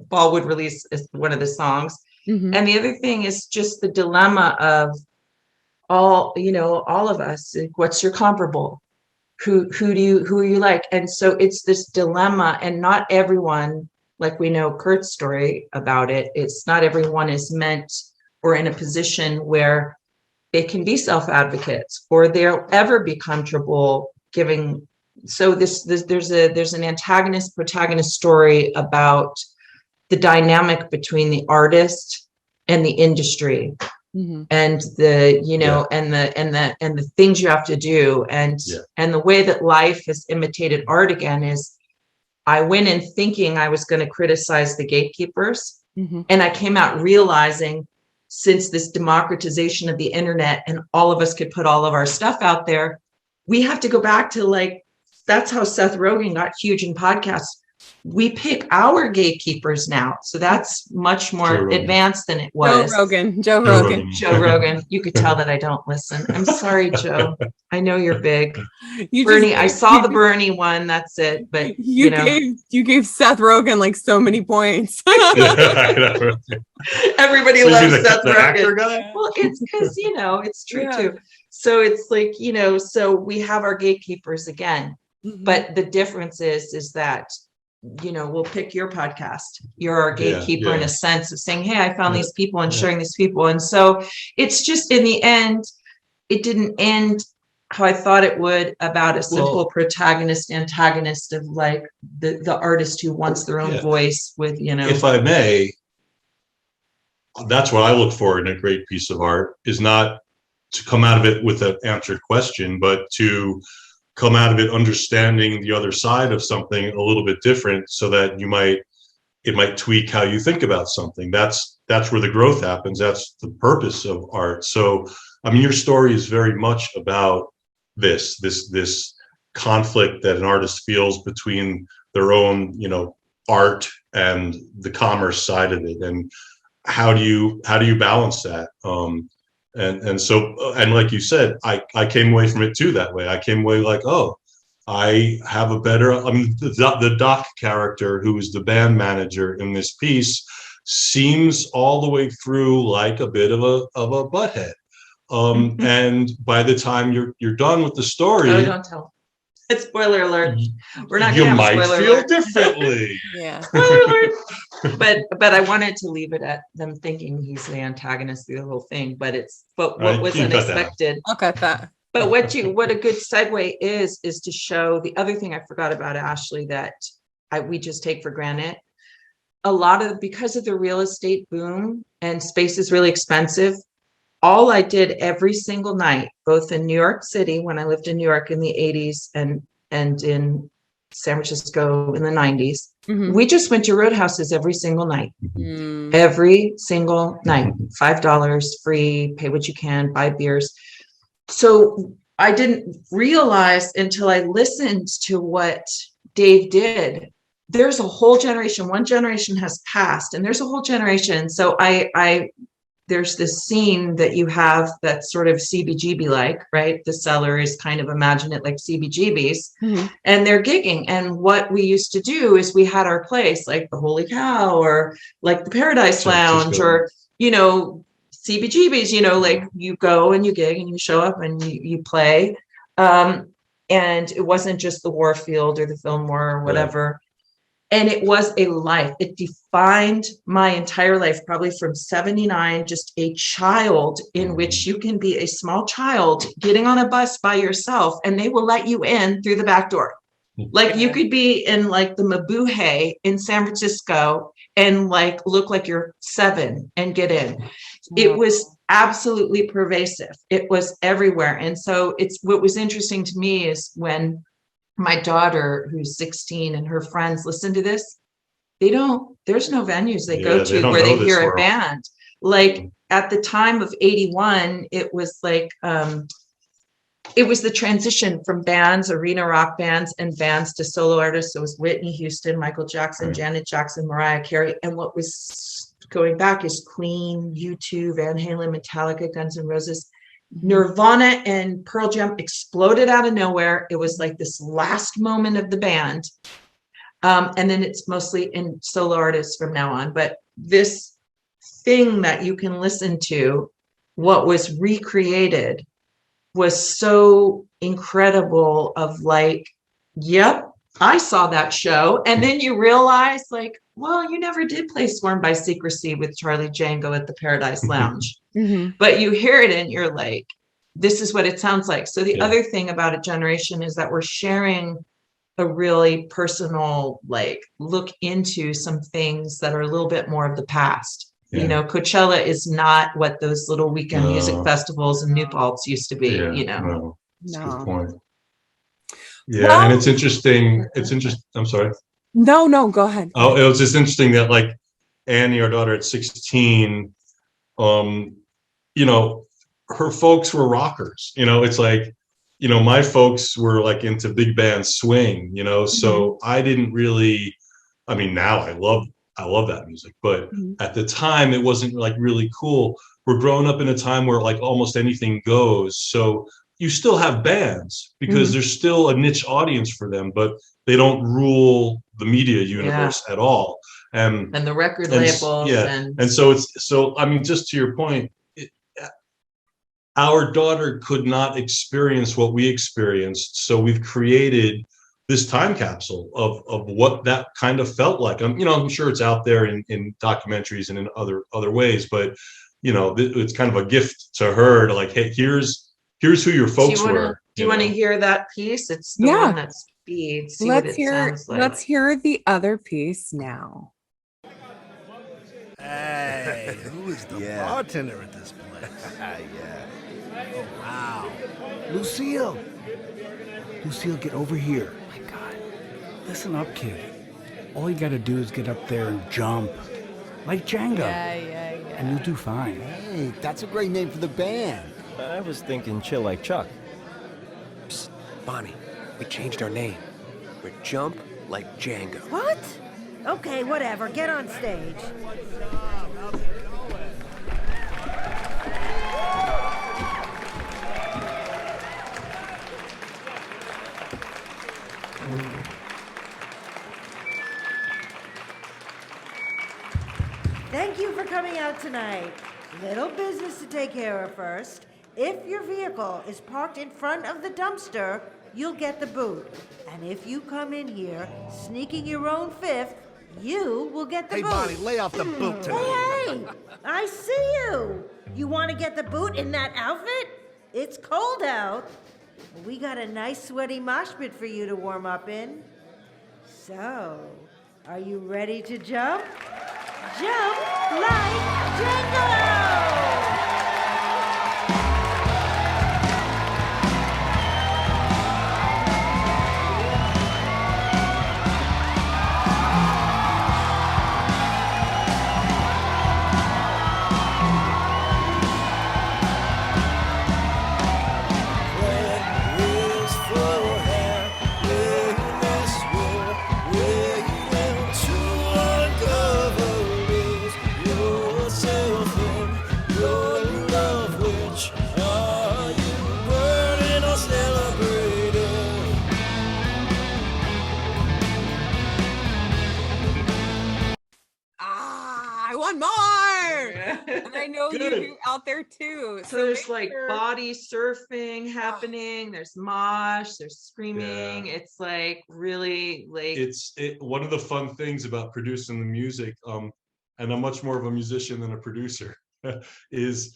S2: Paul would release as one of the songs. And the other thing is just the dilemma of all of us. What's your comparable? Who are you like? And so it's this dilemma, and not everyone, like we know Kurt's story about it, it's not everyone is meant or in a position where they can be self-advocates or they'll ever be comfortable giving. So there's an antagonist protagonist story about the dynamic between the artist and the industry. And the and the things you have to do, and the way that life has imitated art again is, I went in thinking I was going to criticize the gatekeepers, and I came out realizing, since this democratization of the internet and all of us could put all of our stuff out there, we have to go back to that's how Seth Rogen got huge in podcasts. We pick our gatekeepers now. So that's much more advanced than it was.
S4: Joe Rogan.
S2: You could tell that I don't listen. I'm sorry, Joe. I know you're big. Bernie, I saw the Bernie one. That's it. But you
S4: gave Seth Rogen so many points.
S2: Everybody loves Seth Rogen. Well, it's because, it's true too. So it's so we have our gatekeepers again. But the difference is that, we'll pick your podcast. You're our gatekeeper in a sense of saying, hey, I found these people and sharing these people. And so it's just, in the end, it didn't end how I thought it would, about a simple protagonist, antagonist of the artist who wants their own voice with,
S3: If I may, that's what I look for in a great piece of art, is not to come out of it with an answered question, but to come out of it understanding the other side of something a little bit different, so that it might tweak how you think about something. That's where the growth happens. That's the purpose of art. So, I mean, your story is very much about this conflict that an artist feels between their own, art and the commerce side of it. And how do you balance that? And like you said, I came away from it too that way. I came away like, oh, I have a better, the Doc character, who is the band manager in this piece, seems all the way through like a bit of a butthead. And by the time you're done with the story,
S2: Oh, don't tell. It's spoiler alert. We're not.
S3: You
S2: gonna
S3: might
S2: have
S3: feel
S2: alert.
S3: differently.
S4: Yeah.
S2: Spoiler alert. But I wanted to leave it at them thinking he's the antagonist through the whole thing. But what was
S3: you cut that out.
S2: unexpected.
S4: I'll cut that.
S2: But what a good segue is to show the other thing I forgot about, Ashley, that we just take for granted. A lot of, because of the real estate boom and space is really expensive. All I did every single night, both in New York City when I lived in New York in the 80s and in San Francisco in the 90s, we just went to roadhouses every single night. Every single night. $5 free, pay what you can, buy beers. So I didn't realize until I listened to what Dave did. There's a whole generation. One generation has passed, and there's a whole generation. So there's this scene that you have that's sort of CBGB like, right? The seller is kind of, imagine it like CBGBs, and they're gigging. And what we used to do is we had our place like the Holy Cow or like the Paradise Lounge or, CBGBs, like you go and you gig and you show up and you play. And it wasn't just the Warfield or the Fillmore or whatever. And it was a life. It defined my entire life, probably from 79, just a child in which you can be a small child getting on a bus by yourself and they will let you in through the back door. Like you could be in like the Mabuhay in San Francisco and like look like you're 7 and get in. It was absolutely pervasive. It was everywhere. And so what was interesting to me is when my daughter, who's 16, and her friends listen to this, there's no venues they go to where they hear a band. Like at the time of 81, it was like, it was the transition from bands, arena rock bands and bands to solo artists. So it was Whitney Houston, Michael Jackson, Janet Jackson, Mariah Carey. And what was going back is Queen, U2, Van Halen, Metallica, Guns N' Roses. Nirvana and Pearl Jam exploded out of nowhere. It was like this last moment of the band. And then it's mostly in solo artists from now on. But this thing that you can listen to, what was recreated, was so incredible of like, yep, I saw that show. And then you realize like, well, you never did play Sworn by Secrecy with Charlie Django at the Paradise Lounge. But you hear it and you're like, this is what it sounds like. So the other thing about a generation is that we're sharing a really personal, like, look into some things that are a little bit more of the past. Coachella is not what those little weekend music festivals and New Paltz used to be,
S3: No. That's a good point.
S4: Well,
S3: and it's interesting. I'm sorry.
S4: No, go ahead.
S3: Oh, it was just interesting that like Annie, our daughter at 16, her folks were rockers. It's like, my folks were like into big band swing, so I didn't really, now I love that music, but at the time it wasn't like really cool. We're growing up in a time where like almost anything goes. So you still have bands because there's still a niche audience for them, but they don't rule the media universe at all. And
S2: the record labels.
S3: And so just to your point, our daughter could not experience what we experienced. So we've created this time capsule of what that kind of felt like. I'm sure it's out there in documentaries and in other ways, but it's kind of a gift to her to like, hey, here's who your folks were.
S2: Do you want to hear that piece? It's the one that's speed. See what it sounds like.
S4: Let's hear the other piece now.
S5: Hey, who is the bartender at this place?
S9: Yeah.
S5: Oh, wow. Lucille! Lucille, get over here.
S10: My God. Listen up, kid. All you gotta do is get up there and jump. Like Django.
S8: Yeah.
S10: And you'll do fine.
S11: Hey, that's a great name for the band.
S6: I was thinking chill like Chuck.
S9: Psst, Bonnie, we changed our name. We're Jump Like Django.
S12: What? Okay, whatever. Get on stage. Thank you for coming out tonight. Little business to take care of first. If your vehicle is parked in front of the dumpster, you'll get the boot. And if you come in here sneaking your own fifth, you will get the boot.
S5: Hey, Bonnie, lay off the boot tonight.
S12: Hey, I see you. You want to get the boot in that outfit? It's cold out. We got a nice sweaty mosh pit for you to warm up in. So, are you ready to jump? Jump like Django!
S4: And I know you do out there too.
S2: So there's like body surfing happening. There's mosh. There's screaming.
S3: Yeah.
S2: It's like really like.
S3: One of the fun things about producing the music, and I'm much more of a musician than a producer, is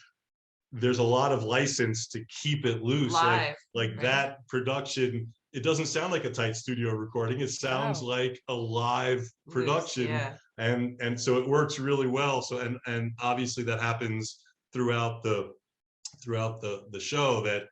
S3: there's a lot of license to keep it loose.
S2: Live,
S3: like
S2: right?
S3: That production. It doesn't sound like a tight studio recording. It sounds like a live production.
S2: Yeah.
S3: And so it works really well. So and obviously that happens throughout the show, that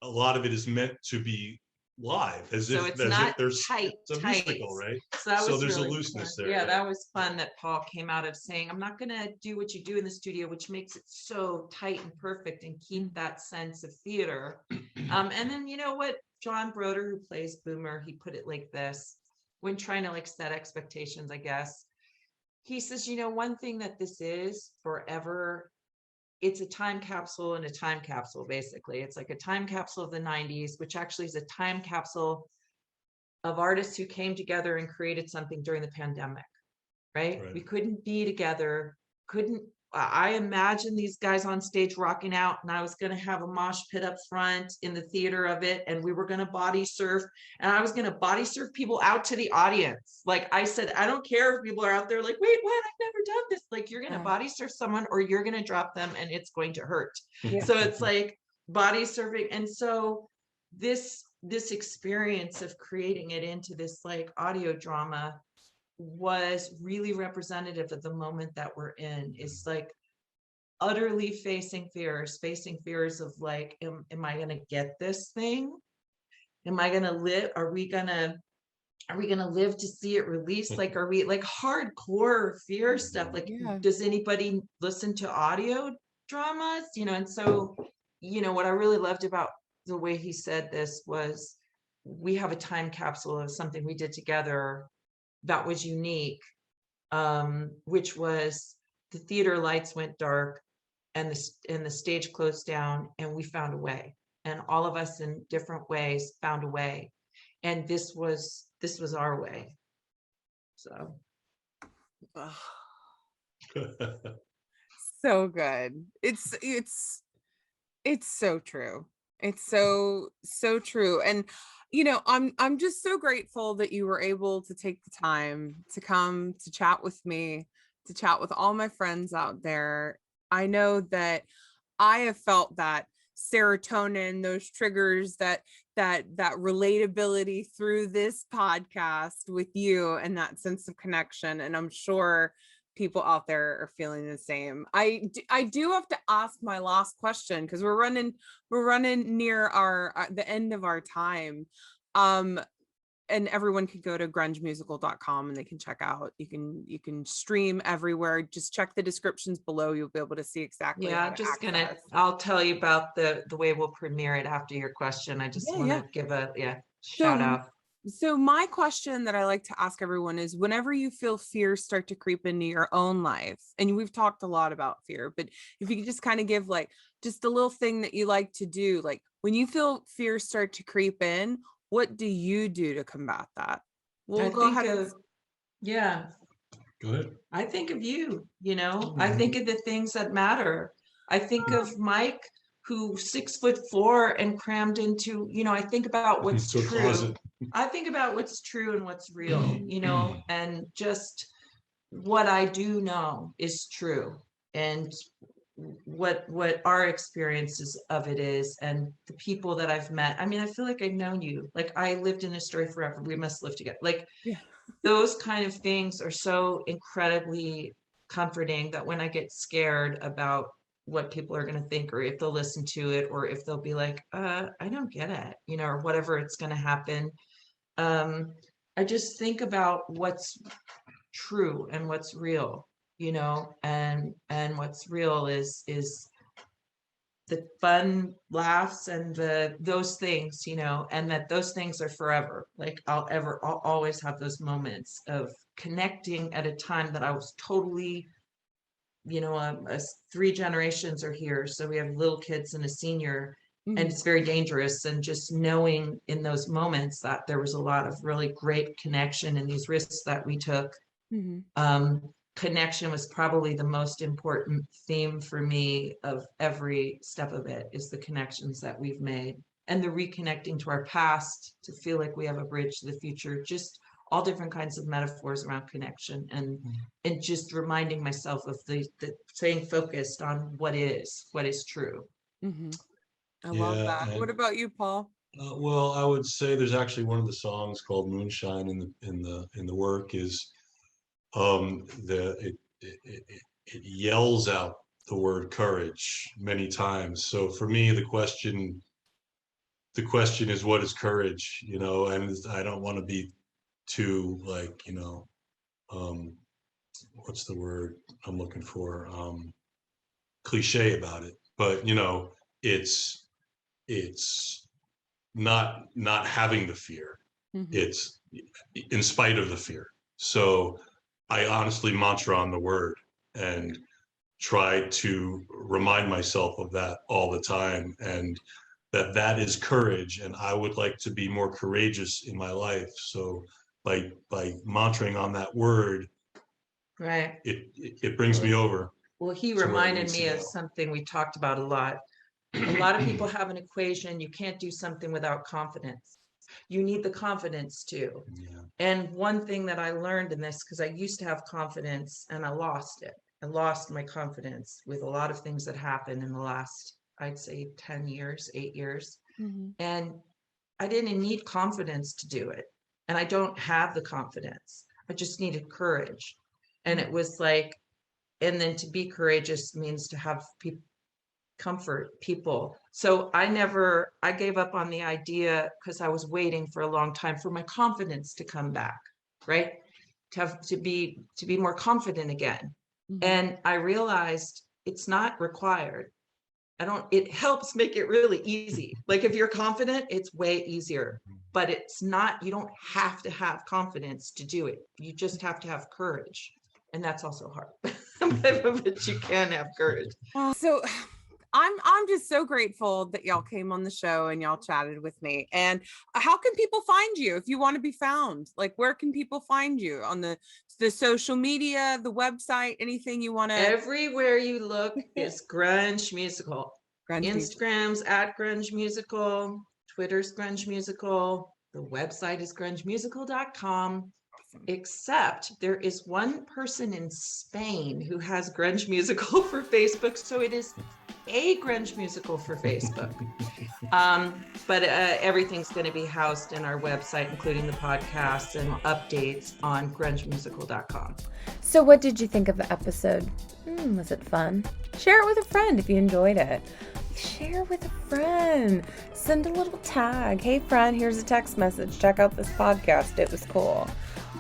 S3: a lot of it is meant to be live, as
S2: So
S3: if
S2: it's not
S3: there's
S2: tight,
S3: it's a musical, right?
S2: So that was
S3: there's
S2: really
S3: a looseness
S2: fun.
S3: there.
S2: Yeah, that was fun that Paul came out of saying, I'm not gonna do what you do in the studio, which makes it so tight and perfect and keep that sense of theater. And then you know what? John Broder, who plays Boomer, he put it like this, when trying to like set expectations, I guess. He says, one thing that this is forever, it's a time capsule and a time capsule, basically. It's like a time capsule of the 90s, which actually is a time capsule of artists who came together and created something during the pandemic, right? We couldn't be together, I imagine these guys on stage rocking out, and I was going to have a mosh pit up front in the theater of it, and we were going to body surf, and I was going to body surf people out to the audience. Like I said, I don't care if people are out there like, wait, what? I've never done this. Like, you're going to body surf someone, or you're going to drop them and it's going to hurt.
S4: Yeah.
S2: So it's like body surfing. And so this experience of creating it into this like audio drama was really representative of the moment that we're in. Is like utterly facing fears of like, am I gonna get this thing? Am I gonna live? Are we gonna live to see it released? Like, are we like hardcore fear stuff? Like, does anybody listen to audio dramas? And so, what I really loved about the way he said this was, we have a time capsule of something we did together that was unique, which was the theater lights went dark and the stage closed down, and we found a way, and all of us in different ways found a way, and this was our way. So
S4: so good. It's so true. It's so true. And I'm just so grateful that you were able to take the time to come to chat with me, to chat with all my friends out there. I know that I have felt that serotonin, those triggers, that relatability through this podcast with you, and that sense of connection. And I'm sure people out there are feeling the same. I do have to ask my last question because we're running near the end of our time. And everyone can go to grungemusical.com and they can check out. You can stream everywhere. Just check the descriptions below. You'll be able to see exactly.
S2: Yeah, I'll tell you about the way we'll premiere it after your question. I just want to give a shout out.
S4: So my question that I like to ask everyone is, whenever you feel fear start to creep into your own life, and we've talked a lot about fear, but if you could just kind of give like just a little thing that you like to do, like when you feel fear start to creep in, what do you do to combat that?
S2: We'll go ahead.
S3: Go ahead.
S2: I think of you, I think of the things that matter. I think of Mike, who's 6'4" and crammed into, I think about what's true. I think about what's true and what's real, and just what I do know is true, and what our experiences of it is, and the people that I've met. I mean, I feel like I've known you, like I lived in a story forever. We must live together. Like those kind of things are so incredibly comforting that when I get scared about what people are going to think, or if they'll listen to it, or if they'll be like, I don't get it, or whatever it's going to happen. I just think about what's true and what's real, and what's real is the fun laughs and those things, and that those things are forever. Like I'll always have those moments of connecting at a time that I was totally, 3 generations are here. So we have little kids and a senior, and it's very dangerous. And just knowing in those moments that there was a lot of really great connection in these risks that we took. Connection was probably the most important theme for me of every step of it, is the connections that we've made, and the reconnecting to our past to feel like we have a bridge to the future. Just all different kinds of metaphors around connection, and just reminding myself of the staying focused on what is true.
S4: I love that. What about you, Paul?
S3: Well, I would say there's actually one of the songs called "Moonshine" in the work is it yells out the word courage many times. So for me, the question is, what is courage? And I don't want to be too like, what's the word I'm looking for? Cliche about it, but it's not having the fear. It's in spite of the fear. So I honestly mantra on the word and try to remind myself of that all the time, and that is courage. And I would like to be more courageous in my life. So by mantraing on that word,
S2: right,
S3: it brings me over.
S2: Well, he reminded me of something we talked about a lot. A lot of people have an equation: you can't do something without confidence. You need the confidence too. And one thing that I learned in this, because I used to have confidence and I lost it. I lost my confidence with a lot of things that happened in the last, I'd say 10 years, 8 years. And I didn't need confidence to do it. And I don't have the confidence. I just needed courage. And it was like, and then to be courageous means to have comfort people. So I gave up on the idea, because I was waiting for a long time for my confidence to come back, right? To be more confident again. And I realized it's not required. It helps make it really easy. Like if you're confident, it's way easier, but it's not, you don't have to have confidence to do it. You just have to have courage. And that's also hard, but you can have courage.
S4: So I'm just so grateful that y'all came on the show and y'all chatted with me. And how can people find you if you want to be found? Like, where can people find you? On the social media, the website, anything you want to?
S2: Everywhere you look is Grunge Musical. Instagram's at Grunge Musical, Twitter's Grunge Musical, the website is grungemusical.com. Except there is one person in Spain who has Grunge Musical for Facebook, so it is a Grunge Musical for Facebook. But everything's going to be housed in our website, including the podcasts and updates on grungemusical.com.
S1: So what did you think of the episode? Was it fun? Share it with a friend if you enjoyed it. Share with a friend. Send a little tag. Hey friend, here's a text message. Check out this podcast. It was cool.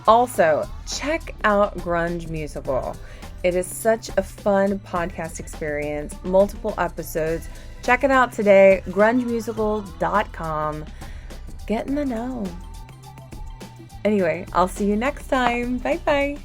S1: Also, check out Grunge Musical. It is such a fun podcast experience. Multiple episodes. Check it out today. grungemusical.com. Get in the know. Anyway, I'll see you next time. Bye bye.